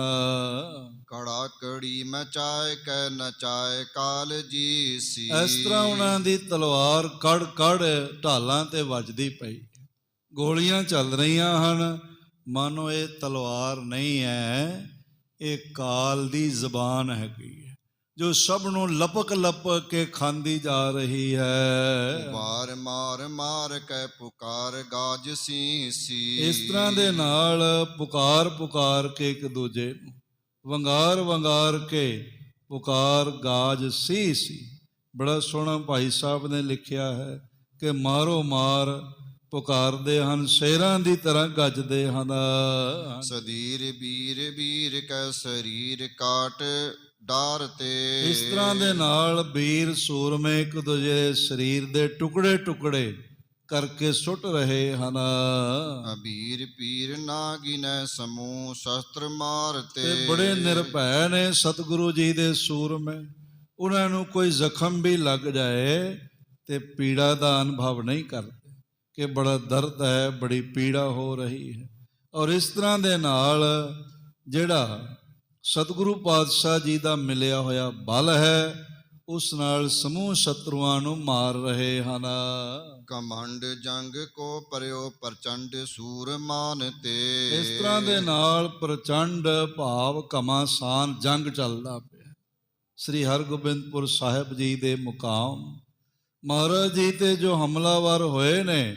ਕੜਾ ਕੜੀ ਮਚਾਏ ਕੈ ਨਚਾਏ ਕਾਲ ਜੀ ਸੀ। ਇਸ ਤਰ੍ਹਾਂ ਉਹਨਾਂ ਦੀ ਤਲਵਾਰ ਕੜ ਕੜ ਢਾਲਾਂ ਤੇ ਵੱਜਦੀ ਪਈ, ਗੋਲੀਆਂ ਚੱਲ ਰਹੀਆਂ ਹਨ। ਮਾਨੋ ਇਹ ਤਲਵਾਰ ਨਹੀਂ ਹੈ, ਇਹ ਕਾਲ ਦੀ ਜ਼ਬਾਨ ਹੈਗੀ ਹੈ, ਜੋ ਸਭ ਨੂੰ ਲਪਕ ਲਪਕ ਕੇ ਖਾਂਦੀ ਜਾ ਰਹੀ ਹੈ। ਵਾਰ ਮਾਰ ਮਾਰ ਕੇ ਪੁਕਾਰ ਗਾਜ ਸੀ। ਇਸ ਤਰ੍ਹਾਂ ਦੇ ਨਾਲ ਪੁਕਾਰ ਪੁਕਾਰ ਕੇ ਇੱਕ ਦੂਜੇ ਨੂੰ ਵੰਗਾਰ ਵੰਗਾਰ ਕੇ ਪੁਕਾਰ ਗਾਜ ਸੀ। ਬੜਾ ਸੋਹਣਾ ਭਾਈ ਸਾਹਿਬ ਨੇ ਲਿਖਿਆ ਹੈ ਕਿ ਮਾਰੋ ਮਾਰ ਪੁਕਾਰਦੇ ਹਨ, ਸ਼ੇਰਾਂ ਦੀ ਤਰ੍ਹਾਂ ਗੱਜਦੇ ਹਨ। ਸਦੀਰ ਵੀਰ ਵੀਰ ਕੈ ਸਰੀਰ ਕਾਟ ਡਾਰ ਤੇ। ਇਸ ਤਰ੍ਹਾਂ ਦੇ ਨਾਲ ਵੀਰ ਸੂਰਮੇ ਇੱਕ ਦੂਜੇ ਸਰੀਰ ਦੇ ਟੁਕੜੇ ਟੁਕੜੇ ਕਰਕੇ ਸੁੱਟ ਰਹੇ ਹਨ। ਅਬੀਰ ਪੀਰ ਨਾ ਗਿਨੈ ਸਮੂਹ ਸ਼ਸਤਰ ਮਾਰਤੇ। ਤੇ ਬੜੇ ਨਿਰਭੈ ਨੇ ਸਤਿਗੁਰੂ ਜੀ ਦੇ ਸੂਰਮੇ। ਉਹਨਾਂ ਨੂੰ ਕੋਈ ਜ਼ਖਮ ਵੀ ਲੱਗ ਜਾਏ ਤੇ ਪੀੜਾ ਦਾ ਅਨੁਭਵ ਨਹੀਂ ਕਰਦੇ ਕਿ ਬੜਾ ਦਰਦ ਹੈ, ਬੜੀ ਪੀੜਾ ਹੋ ਰਹੀ ਹੈ। ਔਰ ਇਸ ਤਰ੍ਹਾਂ ਦੇ ਨਾਲ ਜਿਹੜਾ ਸਤਿਗੁਰੂ ਪਾਤਸ਼ਾਹ ਜੀ ਦਾ ਮਿਲਿਆ ਹੋਇਆ ਬਲ ਹੈ, ਉਸ ਨਾਲ ਸਮੂਹ ਸ਼ਤਰੂਆਂ ਨੂੰ ਮਾਰ ਰਹੇ ਹਨ। ਕਮੰਡ ਜੰਗ ਕੋ ਪਰਿਓ ਪ੍ਰਚੰਡ ਸੂਰਮਾਨ ਤੇ। ਇਸ ਤਰ੍ਹਾਂ ਦੇ ਨਾਲ ਪ੍ਰਚੰਡ ਭਾਵ ਘਮਾਸਾਨ ਜੰਗ ਚੱਲਦਾ ਪਿਆ। ਸ੍ਰੀ ਹਰਗੋਬਿੰਦਪੁਰ ਸਾਹਿਬ ਜੀ ਦੇ ਮੁਕਾਮ ਮਹਾਰਾਜ ਜੀ ਤੇ ਜੋ ਹਮਲਾਵਰ ਹੋਏ ਨੇ,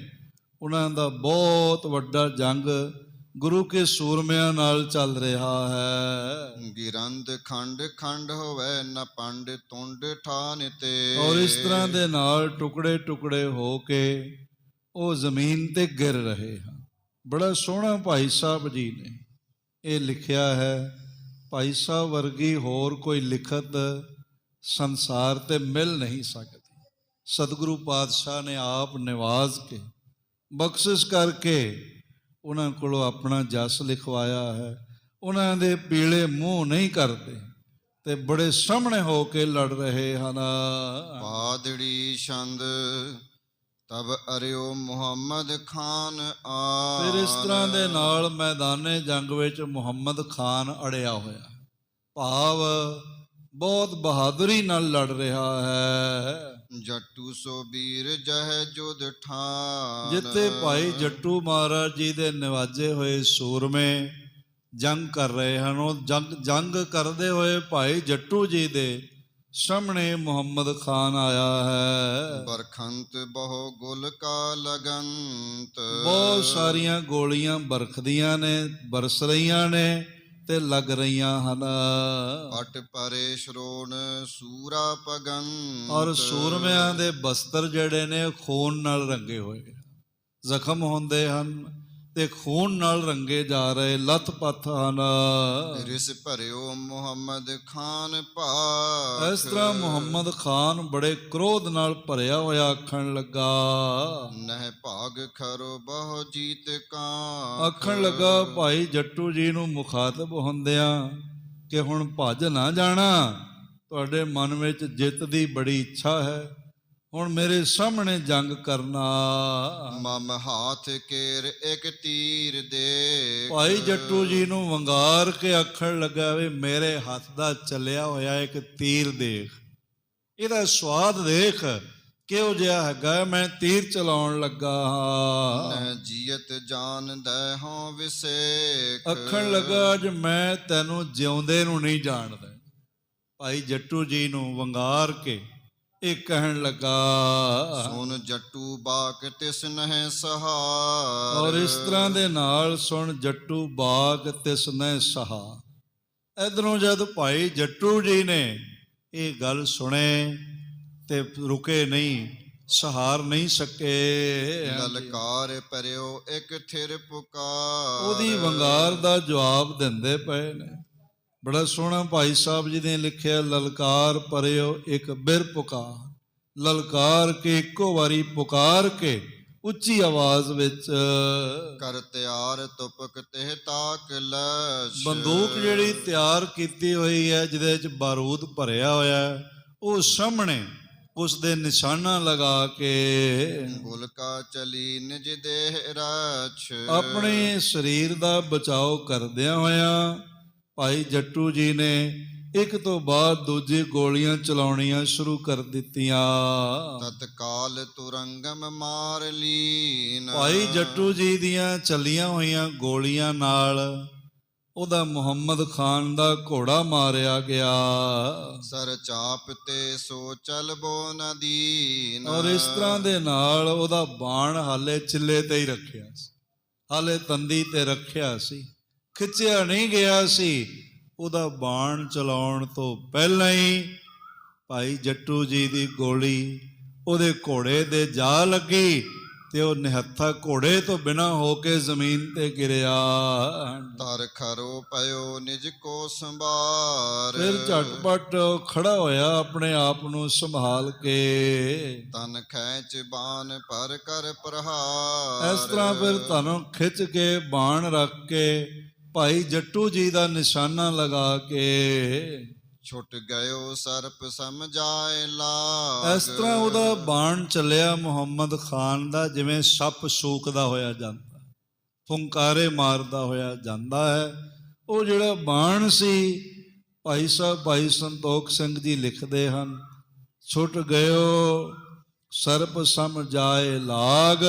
ਉਹਨਾਂ ਦਾ ਬਹੁਤ ਵੱਡਾ ਜੰਗ ਗੁਰੂ ਕੇ ਸੂਰਮਿਆਂ ਨਾਲ ਚੱਲ ਰਿਹਾ ਹੈ। ਗਿਰੰਦ ਖੰਡ ਖੰਡ ਹੋਵੇ ਨ ਪੰਡ ਤੁੰਡ ਠਾਨ ਤੇ। ਔਰ ਇਸ ਤਰ੍ਹਾਂ ਦੇ ਨਾਲ ਟੁਕੜੇ ਟੁਕੜੇ ਹੋ ਕੇ ਉਹ ਜ਼ਮੀਨ ਤੇ ਗਿਰ ਰਹੇ ਹਨ। ਬੜਾ ਸੋਹਣਾ ਭਾਈ ਸਾਹਿਬ ਜੀ ਨੇ ਇਹ ਲਿਖਿਆ ਹੈ। ਭਾਈ ਸਾਹਿਬ ਵਰਗੀ ਹੋਰ ਕੋਈ ਲਿਖਤ ਸੰਸਾਰ ਤੇ ਮਿਲ ਨਹੀਂ ਸਕਦੀ। ਸਤਿਗੁਰੂ ਪਾਤਸ਼ਾਹ ਨੇ ਆਪ ਨਿਵਾਜ਼ ਕੇ ਬਖਸ਼ਿਸ਼ ਕਰਕੇ ਉਹਨਾਂ ਕੋਲੋਂ ਆਪਣਾ ਜਸ ਲਿਖਵਾਇਆ ਹੈ। ਉਹਨਾਂ ਦੇ ਪੀਲੇ ਮੂੰਹ ਨਹੀਂ ਕਰਦੇ ਤੇ ਬੜੇ ਸਾਹਮਣੇ ਹੋ ਕੇ ਲੜ ਰਹੇ ਹਨ। ਪਾਦੜੀ ਛੰਦ ਤਬ ਅਰਿਓ ਮੁਹੰਮਦ ਖਾਨ ਆ। ਫਿਰ ਇਸ ਤਰ੍ਹਾਂ ਦੇ ਨਾਲ ਮੈਦਾਨੇ ਜੰਗ ਵਿੱਚ ਮੁਹੰਮਦ ਖਾਨ ਅੜਿਆ ਹੋਇਆ, ਭਾਵ ਬਹੁਤ ਬਹਾਦਰੀ ਨਾਲ ਲੜ ਰਿਹਾ ਹੈ। ਜਟੂ ਸੋ ਬੀਰ ਜਹ ਜੁਧ ਠਾਨ। ਜਿੱਥੇ ਭਾਈ ਜੱਟੂ ਮਹਾਰਾਜ ਜੀ ਦੇ ਨਿਵਾਜੇ ਹੋਏ ਸੂਰਮੇ ਜੰਗ ਕਰ ਰਹੇ ਹਨ, ਉਹ ਜੰਗ ਕਰਦੇ ਹੋਏ ਭਾਈ ਜੱਟੂ ਜੀ ਦੇ ਸਾਹਮਣੇ ਮੁਹੰਮਦ ਖਾਨ ਆਇਆ ਹੈ। ਬਰਖੰਤ ਬਹੁ ਗੁਲ ਕਾ ਲਗੰਤ। ਬਹੁਤ ਸਾਰੀਆਂ ਗੋਲੀਆਂ ਬਰਖਦੀਆਂ ਨੇ, ਬਰਸ ਰਹੀਆਂ ਨੇ ਤੇ ਲੱਗ ਰਹੀਆਂ ਹਨ। ਪਟ ਪਰੇ ਸ਼ਰੋਣ ਸੂਰਾ ਪਗੰਤ। ਔਰ ਸੂਰਮਿਆਂ ਦੇ ਬਸਤਰ ਜਿਹੜੇ ਨੇ ਖੂਨ ਨਾਲ ਰੰਗੇ ਹੋਏ, ਜ਼ਖਮ ਹੁੰਦੇ ਹਨ ਤੇ ਖੂਨ ਨਾਲ ਰੰਗੇ ਜਾ ਰਹੇ, ਲੱਥ-ਪੱਥ ਹਨ। ਰਿਸ ਭਰਿਓ ਮੁਹੰਮਦ ਖਾਨ ਭਾਖ। ਇਸ ਤਰ੍ਹਾਂ ਮੁਹੰਮਦ ਖਾਨ ਬੜੇ ਕ੍ਰੋਧ ਨਾਲ ਭਰਿਆ ਹੋਇਆ ਆਖਣ ਲੱਗਾ, ਨਹਿ ਭਾਗ ਖਰੋ ਬਹੁ ਜੀਤ ਕਾ। ਆਖਣ ਲੱਗਾ ਭਾਈ ਜੱਟੂ ਜੀ ਨੂੰ ਮੁਖਾਤਬ ਹੁੰਦਿਆਂ ਕਿ ਹੁਣ ਭੱਜ ਨਾ ਜਾਣਾ, ਤੁਹਾਡੇ ਮਨ ਵਿੱਚ ਜਿੱਤ ਦੀ ਬੜੀ ਇੱਛਾ ਹੈ, ਹੁਣ ਮੇਰੇ ਸਾਹਮਣੇ ਜੰਗ ਕਰਨਾ। ਮਮ ਹਾਥ ਕੇਰ ਇੱਕ ਤੀਰ ਦੇ। ਭਾਈ ਜੱਟੂ ਜੀ ਨੂੰ ਵੰਗਾਰ ਕੇ ਆਖਣ ਲੱਗਾ ਵੀ ਮੇਰੇ ਹੱਥ ਦਾ ਚੱਲਿਆ ਹੋਇਆ ਇੱਕ ਤੀਰ ਦੇਖ, ਇਹਦਾ ਸਵਾਦ ਦੇਖ ਕਿਹੋ ਜਿਹਾ ਹੈਗਾ, ਮੈਂ ਤੀਰ ਚਲਾਉਣ ਲੱਗਾ ਹਾਂ। ਨਹਿ ਜੀਅਤ ਜਾਣਦਾ ਹਾਂ ਵਿਸੇਖ। ਆਖਣ ਲੱਗਾ ਅੱਜ ਮੈਂ ਤੈਨੂੰ ਜਿਉਂਦੇ ਨੂੰ ਨਹੀਂ ਜਾਣਦਾ। ਭਾਈ ਜੱਟੂ ਜੀ ਨੂੰ ਵੰਗਾਰ ਕੇ ਇਹ ਕਹਿਣ ਲੱਗਾ, ਸੁਨ ਜੱਟੂ ਬਾਕ ਤਿਸ ਨਹਿ ਸਹਾਰ। ਔਰ ਇਸ ਤਰ੍ਹਾਂ ਦੇ ਨਾਲ ਸੁਣ ਜੱਟੂ ਬਾਗ ਤਿਸ ਨਹਿ ਸਹਾ। ਇਧਰੋਂ ਜਦ ਭਾਈ ਜੱਟੂ ਜੀ ਨੇ ਇਹ ਗੱਲ ਸੁਣੇ ਤੇ ਰੁਕੇ ਨਹੀਂ, ਸਹਾਰ ਨਹੀਂ ਸਕੇ। ਲਲਕਾਰ ਪਰਿਓ ਇੱਕ ਥਿਰ ਪੁਕਾਰ। ਉਹਦੀ ਵੰਗਾਰ ਦਾ ਜਵਾਬ ਦਿੰਦੇ ਪਏ ਨੇ। ਬੜਾ ਸੋਹਣਾ ਭਾਈ ਸਾਹਿਬ ਜੀ ਨੇ ਲਿਖਿਆ, ਲਲਕਾਰ ਪਰਿਓ ਇੱਕ ਬਿਰ ਪੁਕਾਰ। ਲਲਕਾਰ ਕੇ ਇੱਕੋ ਵਾਰੀ ਪੁਕਾਰ ਕੇ ਉੱਚੀ ਆਵਾਜ਼ ਵਿੱਚ ਕਰ ਤਿਆਰ ਤੁਪਕ ਤੇ ਤਾਕ ਲਸ਼। ਬੰਦੂਕ ਜਿਹੜੀ ਤਿਆਰ ਕੀਤੀ ਹੋਈ ਹੈ, ਜਿਹਦੇ ਵਿੱਚ ਬਾਰੂਦ ਭਰਿਆ ਹੋਇਆ, ਉਹ ਸਾਹਮਣੇ ਉਸ ਦੇ ਨਿਸ਼ਾਨਾ ਲਗਾ ਕੇ ਗੁਲਕਾ ਚਲੀ ਨਿਜ ਦੇਹ ਰਛ। ਆਪਣੇ ਸਰੀਰ ਦਾ ਬਚਾਓ ਕਰਦਿਆਂ ਹੋਇਆਂ ਭਾਈ ਜੱਟੂ ਜੀ ਨੇ ਇੱਕ ਤੋਂ ਬਾਅਦ ਦੂਜੀ ਗੋਲੀਆਂ ਚਲਾਉਣੀਆਂ ਸ਼ੁਰੂ ਕਰ ਦਿੱਤੀਆਂ। ਤਤਕਾਲ ਤੁਰੰਗਮ ਮਾਰ ਲੀਨ। ਭਾਈ ਜੱਟੂ ਜੀ ਦੀਆਂ ਚੱਲੀਆਂ ਹੋਈਆਂ ਗੋਲੀਆਂ ਨਾਲ ਉਹਦਾ ਮੁਹੰਮਦ ਖਾਨ ਦਾ ਘੋੜਾ ਮਾਰਿਆ ਗਿਆ। ਸਰ ਚਾਪ ਤੇ ਸੋ ਚਲ ਬੋ ਨਦੀਨ। ਔਰ ਇਸ ਤਰ੍ਹਾਂ ਦੇ ਨਾਲ ਉਹਦਾ ਬਾਣ ਹਾਲੇ ਚਿੱਲੇ ਤੇ ਹੀ ਰੱਖਿਆ ਸੀ, ਹਾਲੇ ਤੰਦੀ ਤੇ ਰੱਖਿਆ ਸੀ, ਖਿੱਚਿਆ ਨਹੀਂ ਗਿਆ ਸੀ। ਉਹਦਾ ਬਾਣ ਚਲਾਉਣ ਤੋਂ ਪਹਿਲਾਂ ਹੀ ਭਾਈ ਜੱਟੂ ਜੀ ਦੀ ਗੋਲੀ ਉਹਦੇ ਘੋੜੇ ਦੇ ਜਾ ਲੱਗੀ ਤੇ ਉਹ ਨਿਹੱਥਾ ਘੋੜੇ ਤੋਂ ਬਿਨਾਂ ਹੋ ਕੇ ਜ਼ਮੀਨ ਤੇ ਗਿਰਿਆ। ਤਰ ਖਰੋ ਪਇਓ ਨਿਜ ਕੋ ਸੰਭਾਰ। ਫਿਰ ਝਟਪਟ ਖੜਾ ਹੋਇਆ ਆਪਣੇ ਆਪ ਨੂੰ ਸੰਭਾਲ ਕੇ। ਤਨ ਖੈਚ ਬਾਣ ਪਰ ਕਰ ਪ੍ਰਹਾਰ। ਇਸ ਤਰ੍ਹਾਂ ਫਿਰ ਤੁਹਾਨੂੰ ਖਿੱਚ ਕੇ ਬਾਣ ਰੱਖ ਕੇ ਭਾਈ ਜੱਟੂ ਜੀ ਦਾ ਨਿਸ਼ਾਨਾ ਲਗਾ ਕੇ ਛੁੱਟ ਗਇਓ ਸਰਪ ਸਮਝਾਏ ਲਾਗ। ਇਸ ਤਰ੍ਹਾਂ ਉਹਦਾ ਬਾਣ ਚੱਲਿਆ ਮੁਹੰਮਦ ਖਾਨ ਦਾ, ਜਿਵੇਂ ਸੱਪ ਸੂਕਦਾ ਹੋਇਆ ਜਾਂਦਾ, ਫੁੰਕਾਰੇ ਮਾਰਦਾ ਹੋਇਆ ਜਾਂਦਾ ਹੈ। ਉਹ ਜਿਹੜਾ ਬਾਣ ਸੀ, ਭਾਈ ਸਾਹਿਬ ਭਾਈ ਸੰਤੋਖ ਸਿੰਘ ਜੀ ਲਿਖਦੇ ਹਨ, ਛੁੱਟ ਗਇਓ ਸਰਪ ਸਮਝਾਏ ਲਾਗ,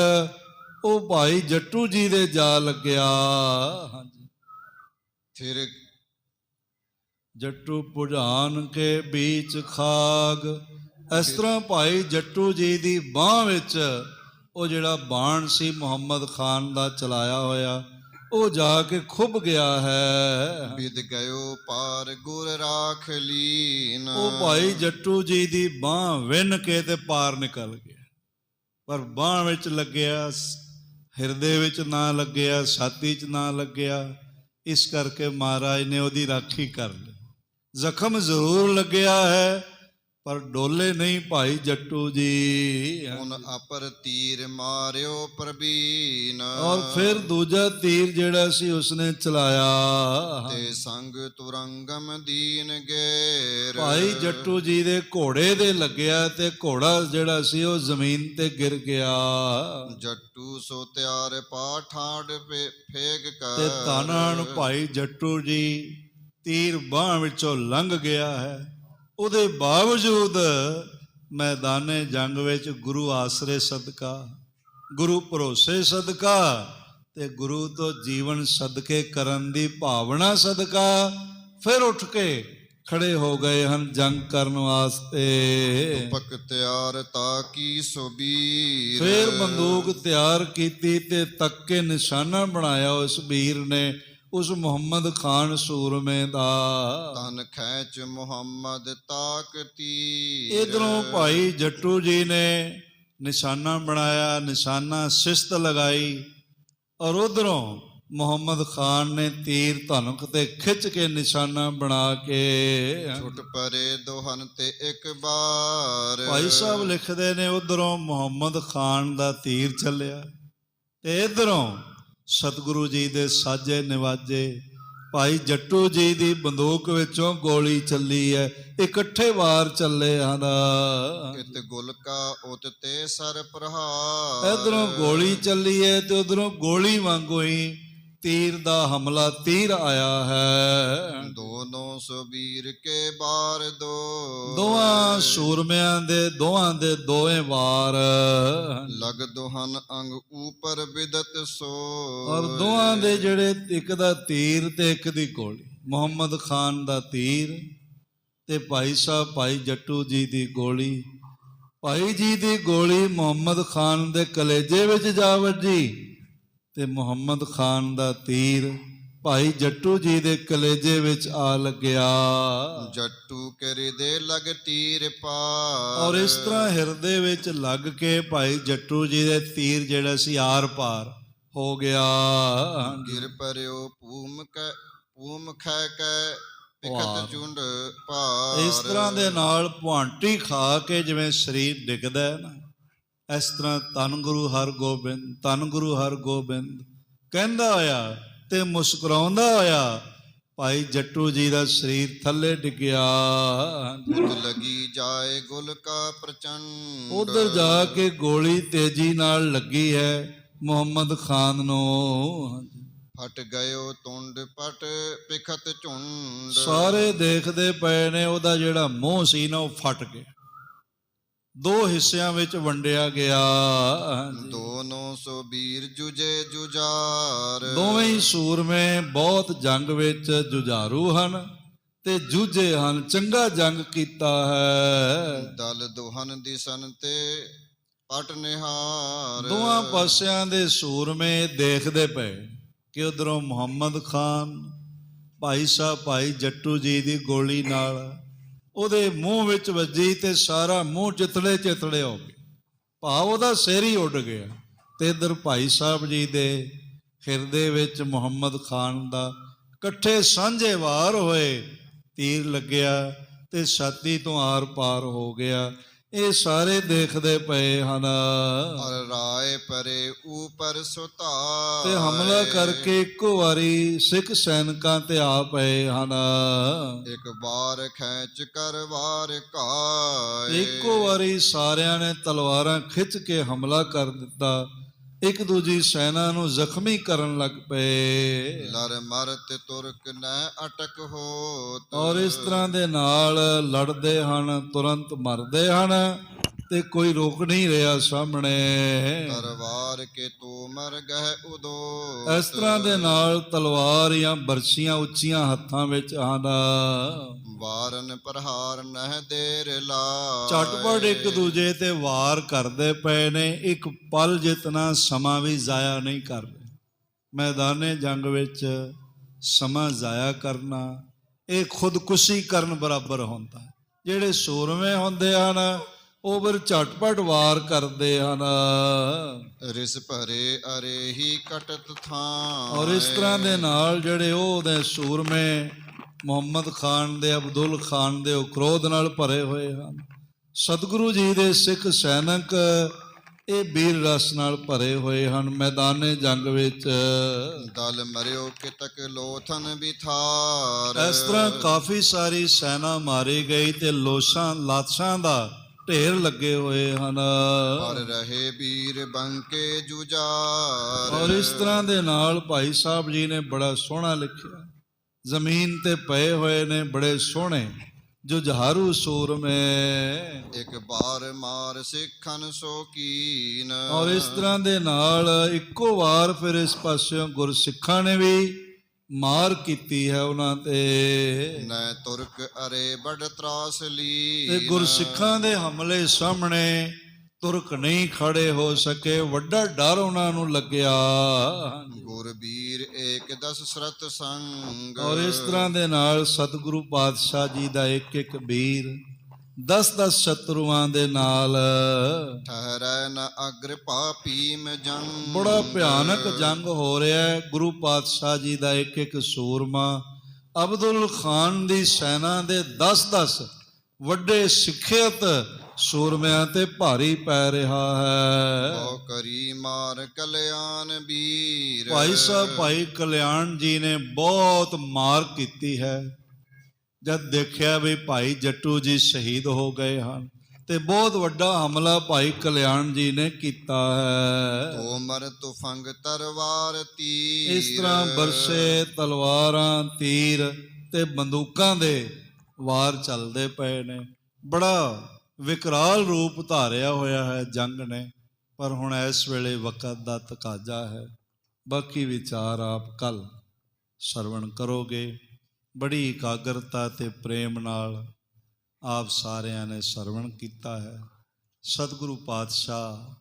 ਉਹ ਭਾਈ ਜੱਟੂ ਜੀ ਦੇ ਜਾ ਲੱਗਿਆ। ਹਾਂਜੀ, ਫਿਰ ਜੱਟੂ ਭੁਜਾਨ ਕੇ ਬੀਚ ਖਾਗ। ਇਸ ਤਰ੍ਹਾਂ ਭਾਈ ਜੱਟੂ ਜੀ ਦੀ ਬਾਹ ਵਿੱਚ ਉਹ ਜਿਹੜਾ ਬਾਣ ਸੀ ਮੁਹੰਮਦ ਖਾਨ ਦਾ ਚਲਾਇਆ ਹੋਇਆ, ਉਹ ਜਾ ਕੇ ਖੁੱਭ ਗਿਆ ਹੈ। ਵਿਦ ਗਇਓ ਪਾਰ ਗੁਰ ਰਾਖ ਲੀਨ। ਉਹ ਭਾਈ ਜੱਟੂ ਜੀ ਦੀ ਬਾਹ ਵਿੰਨ ਕੇ ਤੇ ਪਾਰ ਨਿਕਲ ਗਿਆ, ਪਰ ਬਾਹ ਵਿੱਚ ਲੱਗਿਆ, ਹਿਰਦੇ ਵਿੱਚ ਨਾ ਲੱਗਿਆ, ਛਾਤੀ 'ਚ ਨਾ ਲੱਗਿਆ। ਇਸ ਕਰਕੇ ਮਹਾਰਾਜ ਨੇ ਉਹਦੀ ਰਾਖੀ ਕਰ ਲਈ। ਜ਼ਖਮ ਜ਼ਰੂਰ ਲੱਗਿਆ ਹੈ ਪਰ ਡੋਲੇ ਨਹੀਂ ਭਾਈ ਜੱਟੂ ਜੀ। ਹੁਣ ਅਪਰ ਤੀਰ ਮਾਰਿਓ ਪ੍ਰਬੀਨ। ਔਰ ਫਿਰ ਦੂਜਾ ਤੀਰ ਜਿਹੜਾ ਸੀ ਉਸਨੇ ਚਲਾਇਆ ਤੇ ਸੰਗ ਤੁਰੰਗਮ ਦੀਨ ਗੇਰ। ਭਾਈ ਜੱਟੂ ਜੀ ਦੇ ਘੋੜੇ ਦੇ ਲੱਗਿਆ ਤੇ ਘੋੜਾ ਜਿਹੜਾ ਸੀ ਉਹ ਜ਼ਮੀਨ ਤੇ ਗਿਰ ਗਿਆ। ਜੱਟੂ ਸੋ ਤਿਆਰ ਪਾਠਾੜ ਫੇਗ ਕਰ। ਤੇ ਤਾਨਾਣ ਭਾਈ ਜੱਟੂ ਜੀ ਤੀਰ ਬਾਹ ਵਿੱਚੋਂ ਲੰਘ ਗਿਆ ਹੈ। ਉਹਦੇ ਬਾਵਜੂਦ ਮੈਦਾਨੇ ਜੰਗ ਵਿੱਚ ਗੁਰੂ ਆਸਰੇ ਸਦਕਾ, ਗੁਰੂ ਭਰੋਸੇ ਸਦਕਾ ਤੇ ਗੁਰੂ ਤੋਂ ਜੀਵਨ ਸਦਕੇ ਕਰਨ ਦੀ ਭਾਵਨਾ ਸਦਕਾ ਫਿਰ ਉੱਠ ਕੇ ਖੜੇ ਹੋ ਗਏ ਹਨ ਜੰਗ ਕਰਨ ਵਾਸਤੇ। ਪਕ ਤਿਆਰ ਤਾਕੀ ਸੁਬੀਰ, ਫਿਰ ਬੰਦੂਕ ਤਿਆਰ ਕੀਤੀ ਤੇ ਤੱਕੇ ਨਿਸ਼ਾਨਾ ਬਣਾਇਆ ਉਸ ਵੀਰ ਨੇ, ਉਸ ਮੁਹੰਮਦ ਖਾਨ ਸੂਰਮੇ ਦਾ। ਤਨ ਖੈਚ ਮੁਹੰਮਦ ਤਾਕ ਤੀਰ, ਇਧਰੋਂ ਭਾਈ ਜੱਟੂ ਜੀ ਨੇ ਨਿਸ਼ਾਨਾ ਬਣਾਇਆ, ਨਿਸ਼ਾਨਾ ਸਿਸਤ ਲਗਾਈ, ਔਰ ਉਧਰੋਂ ਮੁਹੰਮਦ ਖਾਨ ਨੇ ਤੀਰ ਧਨੁਕ ਤੇ ਖਿੱਚ ਕੇ ਨਿਸ਼ਾਨਾ ਬਣਾ ਕੇ ਛੁੱਟ ਪਰੇ ਦੋਹਨ ਤੇ ਇੱਕ ਬਾਰ। ਭਾਈ ਸਾਹਿਬ ਲਿਖਦੇ ਨੇ ਉਧਰੋਂ ਮੁਹੰਮਦ ਖਾਨ ਦਾ ਤੀਰ ਚੱਲਿਆ ਤੇ ਇਧਰੋਂ ਸਤਿਗੁਰੂ ਜੀ ਦੇ ਸਾਜੇ ਨਿਵਾਜੇ ਭਾਈ ਜੱਟੂ ਜੀ ਦੀ ਬੰਦੂਕ ਵਿੱਚੋਂ ਗੋਲੀ ਚੱਲੀ ਹੈ, ਇਕੱਠੇ ਵਾਰ ਚੱਲੇ ਹਨ। ਇਤ ਗੁਲਕਾ ਉਤ ਤੇ ਸਰ ਪ੍ਰਹਾਰ, ਇਧਰੋਂ ਗੋਲੀ ਚੱਲੀ ਹੈ ਤੇ ਉਧਰੋਂ ਗੋਲੀ ਵਾਂਗੂ ਹੀ ਤੀਰ ਦਾ ਹਮਲਾ ਤੀਰ ਆਇਆ ਹੈ। ਦੋਨੋਂ ਸੁਬੀਰ ਕੇ ਬਾਰ ਦੋ, ਦੋਹਾਂ ਸੂਰਮਿਆਂ ਦੇ ਦੋਵੇਂ ਵਾਰ, ਲਗ ਦੋਹਨ ਅੰਗ ਉਪਰ ਬਿਦਤ ਸੋ। ਔਰ ਦੋਹਾਂ ਦੇ ਜਿਹੜੇ ਇੱਕ ਦਾ ਤੀਰ ਤੇ ਇੱਕ ਦੀ ਗੋਲੀ, ਮੁਹੰਮਦ ਖਾਨ ਦਾ ਤੀਰ ਤੇ ਭਾਈ ਸਾਹਿਬ ਭਾਈ ਜੱਟੂ ਜੀ ਦੀ ਗੋਲੀ। ਭਾਈ ਜੀ ਦੀ ਗੋਲੀ ਮੁਹੰਮਦ ਖਾਨ ਦੇ ਕਲੇਜੇ ਵਿੱਚ ਜਾ ਵੱਜੀ ਤੇ ਮੁਹੰਮਦ ਖਾਨ ਦਾ ਤੀਰ ਭਾਈ ਜੱਟੂ ਜੀ ਦੇ ਕਲੇਜੇ ਵਿੱਚ ਆ ਲੱਗਿਆ। ਜੱਟੂ ਕੇ ਹਿਰਦੇ ਲਗ ਤੀਰ ਪਾਰ, ਔਰ ਇਸ ਤਰ੍ਹਾਂ ਹਿਰਦੇ ਵਿੱਚ ਲੱਗ ਕੇ ਭਾਈ ਜੱਟੂ ਜੀ ਦੇ ਤੀਰ ਜਿਹੜਾ ਸੀ ਆਰ ਪਾਰ ਹੋ ਗਿਆ। ਗਿਰ ਪਰਿਓ ਭੂਮ ਖੈ ਕੈ ਵਾਹ। ਪਿਖਤ ਚੁੰਡ ਭਾਰ। ਇਸ ਤਰ੍ਹਾਂ ਦੇ ਨਾਲ ਪੁਆਂਟੀ ਖਾ ਕੇ ਜਿਵੇਂ ਸਰੀਰ ਡਿੱਗਦਾ ਹੈ ਨਾ, ਇਸ ਤਰ੍ਹਾਂ ਧੰਨ ਗੁਰੂ ਹਰਗੋਬਿੰਦ, ਧੰਨ ਗੁਰੂ ਹਰਗੋਬਿੰਦ ਕਹਿੰਦਾ ਹੋਇਆ ਤੇ ਮੁਸਕਰਾਉਂਦਾ ਹੋਇਆ ਭਾਈ ਜੱਟੂ ਜੀ ਦਾ ਸਰੀਰ ਥੱਲੇ ਡਿੱਗਿਆ। ਲਗੀ ਜਾਏ ਗੁਲ ਕਾ ਪ੍ਰਚੰਡ, ਉਧਰ ਜਾ ਕੇ ਗੋਲੀ ਤੇਜ਼ੀ ਨਾਲ ਲੱਗੀ ਹੈ ਮੁਹੰਮਦ ਖਾਨ ਨੂੰ। ਫਟ ਗਇਓ ਤੁੰਡ ਪਟ ਪਿਖਤ ਝੁੰਡ, ਸਾਰੇ ਦੇਖਦੇ ਪਏ ਨੇ, ਉਹਦਾ ਜਿਹੜਾ ਮੂੰਹ ਸੀ ਨਾ ਉਹ ਫਟ ਗਿਆ, ਦੋ ਹਿੱਸਿਆਂ ਵਿੱਚ ਵੰਡਿਆ ਗਿਆ। ਦੋਨੋਂ ਸੁਬੀਰ ਜੁਜੇ ਜੁਝਾਰ, ਦੋਵੇਂ ਹੀ ਸੂਰਮੇ ਬਹੁਤ ਜੰਗ ਵਿੱਚ ਜੁਝਾਰੂ ਹਨ ਤੇ ਜੂਝੇ ਹਨ, ਚੰਗਾ ਜੰਗ ਕੀਤਾ ਹੈ। ਦਲ ਦੋਹਨ ਦਿਸਨ ਤੇ ਪਟ ਨਿਹਾਰ, ਦੋਹਾਂ ਪਾਸਿਆਂ ਦੇ ਸੂਰਮੇ ਦੇਖਦੇ ਪਏ ਕਿ ਉਧਰੋਂ ਮੁਹੰਮਦ ਖਾਨ ਭਾਈ ਸਾਹਿਬ ਭਾਈ ਜੱਟੂ ਜੀ ਦੀ ਗੋਲੀ ਨਾਲ ਉਹਦੇ ਮੂੰਹ ਵਿੱਚ ਵੱਜੀ ਤੇ ਸਾਰਾ ਮੂੰਹ ਚਿਤੜੇ ਚਿਤੜੇ ਹੋ ਗਏ, ਭਾਵ ਉਹਦਾ ਸਿਰ ਹੀ ਉੱਡ ਗਿਆ। ਤੇ ਇਧਰ ਭਾਈ ਸਾਹਿਬ ਜੀ ਦੇ ਹਿਰਦੇ ਵਿੱਚ ਮੁਹੰਮਦ ਖਾਨ ਦਾ ਇਕੱਠੇ ਸਾਂਝੇ ਵਾਰ ਹੋਏ, ਤੀਰ ਲੱਗਿਆ ਤੇ ਛਾਤੀ ਤੋਂ ਆਰ ਪਾਰ ਹੋ ਗਿਆ। ਇਹ ਸਾਰੇ ਦੇਖਦੇ ਪਏ ਹਨ ਅਰ ਰਾਏ ਪਰੇ ਉਪਰ ਸੁਤਾਰ, ਤੇ ਹਮਲਾ ਕਰਕੇ ਇੱਕੋ ਵਾਰੀ ਸਿੱਖ ਸੈਨਿਕਾਂ ਤੇ ਆ ਪਏ ਹਨ। ਇੱਕ ਬਾਰ ਖੈਚ ਕਰ ਵਾਰ ਕਾਏ, ਇੱਕੋ ਵਾਰੀ ਸਾਰਿਆਂ ਨੇ ਤਲਵਾਰਾਂ ਖਿੱਚ ਕੇ ਹਮਲਾ ਕਰ ਦਿੱਤਾ, ਇੱਕ ਦੂਜੀ ਸੈਨਾ ਨੂੰ ਜ਼ਖਮੀ ਕਰਨ ਲੱਗ ਪਏ। ਲਰ ਮਰਤ ਤੁਰਕ ਨੈ ਅਟਕ ਹੋਤ, ਔਰ ਇਸ ਤਰ੍ਹਾਂ ਦੇ ਨਾਲ ਲੜਦੇ ਹਨ, ਤੁਰੰਤ ਮਰਦੇ ਹਨ ਤੇ ਕੋਈ ਰੋਕ ਨਹੀਂ ਰਿਹਾ ਸਾਹਮਣੇ। ਤਰਵਾਰ ਕੇ ਤੋ ਮਰ ਗਹਿ ਉਦੋ, ਇਸ ਤਰ੍ਹਾਂ ਦੇ ਨਾਲ ਤਲਵਾਰ ਜਾਂ ਬਰਛੀਆਂ ਉੱਚੀਆਂ ਹੱਥਾਂ ਵਿੱਚ ਹਨ। ਵਾਰਨ ਪ੍ਰਹਾਰ ਨਹਿ ਦੇਰ ਲਾਏ, ਝਟਪਟ ਇੱਕ ਦੂਜੇ ਤੇ ਵਾਰ ਕਰਦੇ ਪਏ ਨੇ, ਇੱਕ ਪਲ ਜਿਤਨਾ ਸਮਾਂ ਵੀ ਜ਼ਾਇਆ ਨਹੀਂ ਕਰਦੇ। ਮੈਦਾਨੇ ਜੰਗ ਵਿੱਚ ਸਮਾਂ ਜ਼ਾਇਆ ਕਰਨਾ ਇਹ ਖੁਦਕੁਸ਼ੀ ਕਰਨ ਬਰਾਬਰ ਹੁੰਦਾ। ਜਿਹੜੇ ਸੂਰਮੇ ਹੁੰਦੇ ਹਨ ਉਹ ਫਿਰ ਝਟਪਟ ਵਾਰ ਕਰਦੇ ਹਨ। ਰਿਸ ਭਰੇ ਅਰੇ ਹੀ ਕਟਤ ਥਾਂ, ਔਰ ਇਸ ਤਰ੍ਹਾਂ ਦੇ ਨਾਲ ਜਿਹੜੇ ਉਹਦੇ ਸੂਰਮੇ ਮੁਹੰਮਦ ਖਾਨ ਦੇ, ਅਬਦੁਲ ਖਾਨ ਦੇ, ਉਹ ਕ੍ਰੋਧ ਨਾਲ ਭਰੇ ਹੋਏ ਹਨ। ਸਤਿਗੁਰੂ ਜੀ ਦੇ ਸਿੱਖ ਸੈਨਿਕ ਇਹ ਵੀਰ ਰਸ ਨਾਲ ਭਰੇ ਹੋਏ ਹਨ। ਮੈਦਾਨੇ ਜੰਗ ਵਿੱਚ ਦਲ ਮਰਿਓ ਕਿਤਕ ਲੋਥਨ ਬਿਥਾਰ, ਇਸ ਤਰ੍ਹਾਂ ਕਾਫੀ ਸਾਰੀ ਸੈਨਾ ਮਾਰੀ ਗਈ ਤੇ ਲਾਸ਼ਾਂ ਦਾ ਢੇਰ ਲੱਗੇ ਹੋਏ ਹਨ। ਪਰ ਰਹੇ ਵੀਰ ਬੰਕੇ ਜੁਝਾਰ, ਔਰ ਇਸ ਤਰ੍ਹਾਂ ਦੇ ਨਾਲ ਭਾਈ ਸਾਹਿਬ ਜੀ ਨੇ ਬੜਾ ਸੋਹਣਾ ਲਿਖਿਆ, ਜ਼ਮੀਨ ਤੇ ਪਏ ਹੋਏ ਨੇ ਬੜੇ ਸੋਹਣੇ ਜੁਝਾਰੂ ਸੂਰ ਮੈਂ। ਇੱਕ ਬਾਰ ਮਾਰ ਸਿੱਖਨ ਸੋ ਕੀਨ। ਔਰ ਇਸ ਤਰ੍ਹਾਂ ਦੇ ਨਾਲ ਇੱਕੋ ਵਾਰ ਫਿਰ ਇਸ ਪਾਸਿਓਂ ਗੁਰਸਿੱਖਾਂ ਨੇ ਵੀ ਮਾਰ ਕੀਤੀ ਹੈ ਉਹਨਾਂ ਤੇ। ਨੈ ਤੁਰਕ ਅਰੇ ਬੜ ਤਰਾਸ ਲੀਨ। ਤੇ ਗੁਰਸਿੱਖਾਂ ਦੇ ਹਮਲੇ ਸਾਹਮਣੇ ਤੁਰਕ ਨਹੀਂ ਖੜੇ ਹੋ ਸਕੇ, ਵੱਡਾ ਡਰ ਉਹਨਾਂ ਨੂੰ ਲੱਗਿਆ। ਗੁਰਬੀਰ ਏਕ ਦਸ ਸਰਤ ਸੰਗ। ਔਰ ਇਸ ਤਰ੍ਹਾਂ ਦੇ ਨਾਲ ਸਤਿਗੁਰੂ ਪਾਤਸ਼ਾਹ ਜੀ ਦਾ ਇੱਕ ਇੱਕ ਵੀਰ 10-10 ਸ਼ਤਰੂਆਂ ਦੇ ਨਾਲ ਠਹਿਰੈ ਨ ਅਗਰ ਪਾਪੀਮ ਜੰਗ। ਬੜਾ ਭਿਆਨਕ ਜੰਗ ਹੋ ਰਿਹਾ ਹੈ। ਗੁਰੂ ਪਾਤਸ਼ਾਹ ਜੀ ਦਾ ਇੱਕ ਇੱਕ ਸੂਰਮਾ ਅਬਦੁਲ ਖਾਨ ਦੀ ਸੈਨਾ ਦੇ 10-10 ਵੱਡੇ ਸਿੱਖਿਅਤ ਸੂਰਮਿਆਂ ਤੇ ਭਾਰੀ ਪੈ ਰਿਹਾ ਹੈ। ਬਹੁ ਕਰੀ ਮਾਰ ਕਲਿਆਣ ਵੀਰ। ਭਾਈ ਸਾਹਿਬ ਭਾਈ ਕਲਿਆਣ ਜੀ ਨੇ ਬਹੁਤ ਮਾਰ ਕੀਤੀ ਹੈ। ਜਦ ਦੇਖਿਆ ਵੀ ਭਾਈ ਜੱਟੂ ਜੀ ਸ਼ਹੀਦ ਹੋ ਗਏ ਹਨ ਤੇ ਬਹੁਤ ਵੱਡਾ ਹਮਲਾ ਭਾਈ ਕਲਿਆਣ ਜੀ ਨੇ ਕੀਤਾ ਹੈ। ਤੋਮਰ ਤੁਫੰਗ ਤਰਵਾਰ ਤੀਰ। ਇਸ ਤਰ੍ਹਾਂ ਬਰਸੇ ਤਲਵਾਰਾਂ ਤੀਰ ਤੇ ਬੰਦੂਕਾਂ ਦੇ ਵਾਰ ਚੱਲਦੇ ਪਏ ਨੇ। ਬੜਾ ਵਿਕਰਾਲ ਰੂਪ ਧਾਰਿਆ ਹੋਇਆ ਹੈ ਜੰਗ ਨੇ। ਪਰ ਹੁਣ ਇਸ ਵੇਲੇ ਵਕਤ ਦਾ ਤਕਾਜ਼ਾ ਹੈ। ਬਾਕੀ ਵਿਚਾਰ ਆਪ ਕੱਲ ਸਰਵਣ ਕਰੋਗੇ। ਬੜੀ ਇਕਾਗਰਤਾ ਤੇ ਪ੍ਰੇਮ ਨਾਲ ਆਪ ਸਾਰਿਆਂ ਨੇ ਸਰਵਣ ਕੀਤਾ ਹੈ। ਸਤਿਗੁਰੂ ਪਾਤਸ਼ਾਹ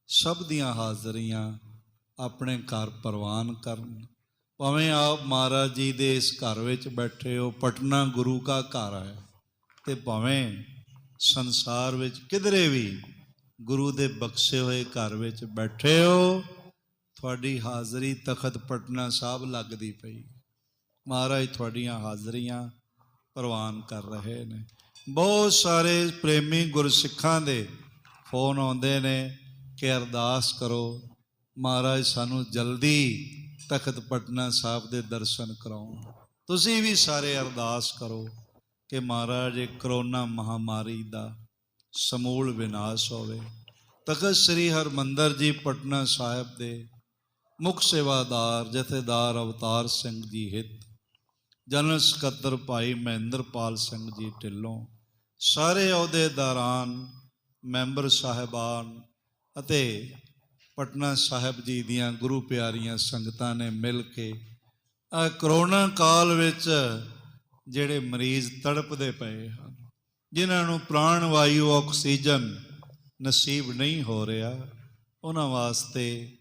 ਸਭ ਦੀਆਂ ਹਾਜ਼ਰੀਆਂ ਆਪਣੇ ਘਰ ਪ੍ਰਵਾਨ ਕਰਨ। ਭਾਵੇਂ ਆਪ ਮਹਾਰਾਜ ਜੀ ਦੇ ਇਸ ਘਰ ਵਿੱਚ ਬੈਠੇ ਹੋ, ਪਟਨਾ ਗੁਰੂ ਕਾ ਘਰ ਹੈ, ਤੇ ਭਾਵੇਂ ਸੰਸਾਰ ਵਿੱਚ ਕਿਧਰੇ ਵੀ ਗੁਰੂ ਦੇ ਬਖਸ਼ੇ ਹੋਏ ਘਰ ਵਿੱਚ ਬੈਠੇ ਹੋ, ਤੁਹਾਡੀ ਹਾਜ਼ਰੀ ਤਖਤ ਪਟਨਾ ਸਾਹਿਬ ਲੱਗਦੀ ਪਈ। ਮਹਾਰਾਜ ਤੁਹਾਡੀਆਂ ਹਾਜ਼ਰੀਆਂ ਪ੍ਰਵਾਨ ਕਰ ਰਹੇ ਨੇ। ਬਹੁਤ ਸਾਰੇ ਪ੍ਰੇਮੀ ਗੁਰਸਿੱਖਾਂ ਦੇ ਫੋਨ ਆਉਂਦੇ ਨੇ ਕਿ ਅਰਦਾਸ ਕਰੋ, ਮਹਾਰਾਜ ਸਾਨੂੰ ਜਲਦੀ ਤਖਤ ਪਟਨਾ ਸਾਹਿਬ ਦੇ ਦਰਸ਼ਨ ਕਰਾਉਣ। ਤੁਸੀਂ ਵੀ ਸਾਰੇ ਅਰਦਾਸ ਕਰੋ ਕਿ ਮਹਾਰਾਜ ਇਹ ਕਰੋਨਾ ਮਹਾਮਾਰੀ ਦਾ ਸਮੂਲ ਵਿਨਾਸ਼ ਹੋਵੇ। ਤਖਤ ਸ੍ਰੀ ਹਰਿਮੰਦਰ ਜੀ ਪਟਨਾ ਸਾਹਿਬ ਦੇ ਮੁੱਖ ਸੇਵਾਦਾਰ ਜਥੇਦਾਰ ਅਵਤਾਰ ਸਿੰਘ ਜੀ ਹਿੱਤ, ਜਨਰਲ ਸਕੱਤਰ ਭਾਈ ਮਹਿੰਦਰਪਾਲ ਸਿੰਘ ਜੀ ਢਿੱਲੋਂ, ਸਾਰੇ ਅਹੁਦੇਦਾਰਾਂ, ਮੈਂਬਰ ਸਾਹਿਬਾਨ ਅਤੇ ਪਟਨਾ ਸਾਹਿਬ ਜੀ ਦੀਆਂ ਗੁਰੂ ਪਿਆਰੀਆਂ ਸੰਗਤਾਂ ਨੇ ਮਿਲ ਕੇ ਕਰੋਨਾ ਕਾਲ ਵਿੱਚ ਜਿਹੜੇ ਮਰੀਜ਼ ਤੜਪਦੇ ਪਏ ਹਨ, ਜਿਨ੍ਹਾਂ ਨੂੰ ਪ੍ਰਾਣ ਵਾਯੂ ਆਕਸੀਜਨ ਨਸੀਬ ਨਹੀਂ ਹੋ ਰਿਹਾ, ਉਹਨਾਂ ਵਾਸਤੇ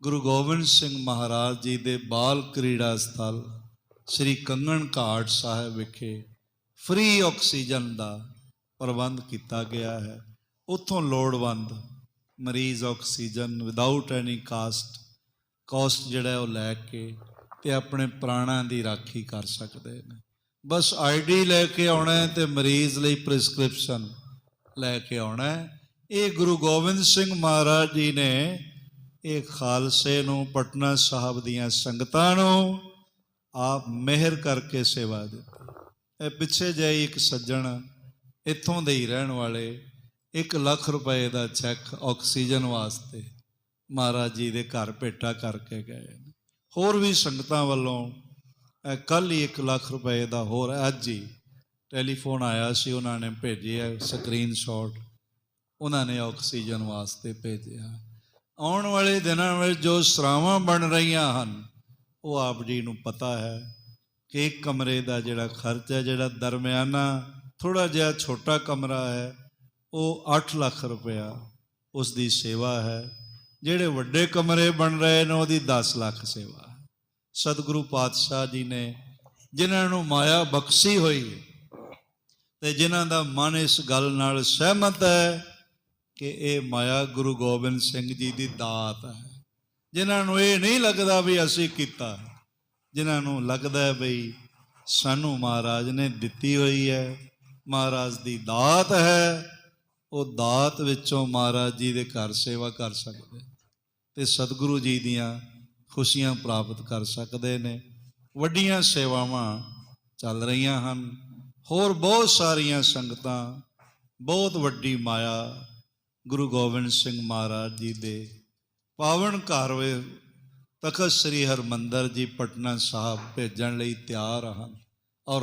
ਗੁਰੂ ਗੋਬਿੰਦ ਸਿੰਘ ਮਹਾਰਾਜ ਜੀ ਦੇ ਬਾਲ ਕ੍ਰੀੜਾ ਸਥਲ ਸ੍ਰੀ ਕੰਗਣ ਘਾਟ ਸਾਹਿਬ ਵਿਖੇ ਫ੍ਰੀ ਆਕਸੀਜਨ ਦਾ ਪ੍ਰਬੰਧ ਕੀਤਾ ਗਿਆ ਹੈ। ਉੱਥੋਂ ਲੋੜਵੰਦ ਮਰੀਜ਼ ਆਕਸੀਜਨ ਵਿਦਆਊਟ ਐਨੀ ਕਾਸਟ ਜਿਹੜਾ ਉਹ ਲੈ ਕੇ ਤੇ ਆਪਣੇ ਪ੍ਰਾਣਾਂ ਦੀ ਰਾਖੀ ਕਰ ਸਕਦੇ ਨੇ। ਬਸ ਆਈਡੀ ਲੈ ਕੇ ਆਉਣਾ ਤੇ ਮਰੀਜ਼ ਲਈ ਪ੍ਰਿਸਕ੍ਰਿਪਸ਼ਨ ਲੈ ਕੇ ਆਉਣਾ। ਇਹ ਗੁਰੂ ਗੋਬਿੰਦ ਸਿੰਘ ਮਹਾਰਾਜ ਜੀ ਨੇ ਇਹ ਖਾਲਸੇ ਨੂੰ, ਪਟਨਾ ਸਾਹਿਬ ਦੀਆਂ ਸੰਗਤਾਂ ਨੂੰ ਆਪ ਮਿਹਰ ਕਰਕੇ ਸੇਵਾ ਦਿੱਤੀ। ਇਹ ਪਿੱਛੇ ਜਿਹੇ ਇੱਕ ਸੱਜਣ ਇੱਥੋਂ ਦੇ ਹੀ ਰਹਿਣ ਵਾਲੇ 1 ਲੱਖ ਰੁਪਏ ਦਾ ਚੈੱਕ ਆਕਸੀਜਨ ਵਾਸਤੇ ਮਹਾਰਾਜ ਜੀ ਦੇ ਘਰ ਭੇਟਾ ਕਰਕੇ ਗਏ। ਹੋਰ ਵੀ ਸੰਗਤਾਂ ਵੱਲੋਂ ਕੱਲ੍ਹ ਹੀ 1 ਲੱਖ ਰੁਪਏ ਦਾ ਹੋਰ ਅੱਜ ਹੀ ਟੈਲੀਫੋਨ ਆਇਆ ਸੀ, ਉਹਨਾਂ ਨੇ ਭੇਜਿਆ ਸਕਰੀਨਸ਼ਾਟ, ਉਹਨਾਂ ਨੇ ਆਕਸੀਜਨ ਵਾਸਤੇ ਭੇਜਿਆ। ਆਉਣ ਵਾਲੇ ਦਿਨਾਂ ਵਿੱਚ ਜੋ ਸਰਾਵਾਂ ਬਣ ਰਹੀਆਂ ਹਨ, ਉਹ ਆਪ ਜੀ ਨੂੰ ਪਤਾ ਹੈ ਕਿ ਇੱਕ ਕਮਰੇ ਦਾ ਜਿਹੜਾ ਖਰਚ ਹੈ, ਜਿਹੜਾ ਦਰਮਿਆਨਾ ਥੋੜ੍ਹਾ ਜਿਹਾ ਛੋਟਾ ਕਮਰਾ ਹੈ, ਉਹ 8 ਲੱਖ ਰੁਪਇਆ ਉਸ ਦੀ ਸੇਵਾ ਹੈ। ਜਿਹੜੇ ਵੱਡੇ ਕਮਰੇ ਬਣ ਰਹੇ ਨੇ ਉਹਦੀ 10 ਲੱਖ ਸੇਵਾ ਹੈ। ਸਤਿਗੁਰੂ ਪਾਤਸ਼ਾਹ ਜੀ ਨੇ ਜਿਨ੍ਹਾਂ ਨੂੰ ਮਾਇਆ ਬਖਸ਼ੀ ਹੋਈ ਤੇ ਜਿਨ੍ਹਾਂ ਦਾ ਮਨ ਇਸ ਗੱਲ ਨਾਲ ਸਹਿਮਤ ਹੈ ਕਿ ਇਹ ਮਾਇਆ ਗੁਰੂ ਗੋਬਿੰਦ ਸਿੰਘ ਜੀ ਦੀ ਦਾਤ ਹੈ, ਜਿਨ੍ਹਾਂ ਨੂੰ ਇਹ ਨਹੀਂ ਲੱਗਦਾ ਵੀ ਅਸੀਂ ਕੀਤਾ, ਜਿਨ੍ਹਾਂ ਨੂੰ ਲੱਗਦਾ ਹੈ ਬਈ ਸਾਨੂੰ ਮਹਾਰਾਜ ਨੇ ਦਿੱਤੀ ਹੋਈ ਹੈ, ਮਹਾਰਾਜ ਦੀ ਦਾਤ ਹੈ, ਉਹ ਦਾਤ ਵਿੱਚੋਂ ਮਹਾਰਾਜ ਜੀ ਦੇ ਘਰ ਸੇਵਾ ਕਰ ਸਕਦੇ ਤੇ ਸਤਿਗੁਰੂ ਜੀ ਦੀਆਂ ਖੁਸ਼ੀਆਂ ਪ੍ਰਾਪਤ ਕਰ ਸਕਦੇ ਨੇ। ਵੱਡੀਆਂ ਸੇਵਾਵਾਂ ਚੱਲ ਰਹੀਆਂ ਹਨ। ਹੋਰ ਬਹੁਤ ਸਾਰੀਆਂ ਸੰਗਤਾਂ, ਬਹੁਤ ਵੱਡੀ ਮਾਇਆ ਗੁਰੂ ਗੋਬਿੰਦ ਸਿੰਘ ਮਹਾਰਾਜ ਜੀ ਦੇ ਪਾਵਨ ਘਰ ਵਿੱਚ ਤਖਤ ਸ੍ਰੀ ਹਰਿਮੰਦਰ ਜੀ ਪਟਨਾ ਸਾਹਿਬ ਭੇਜਣ ਲਈ ਤਿਆਰ ਹਨ। ਔਰ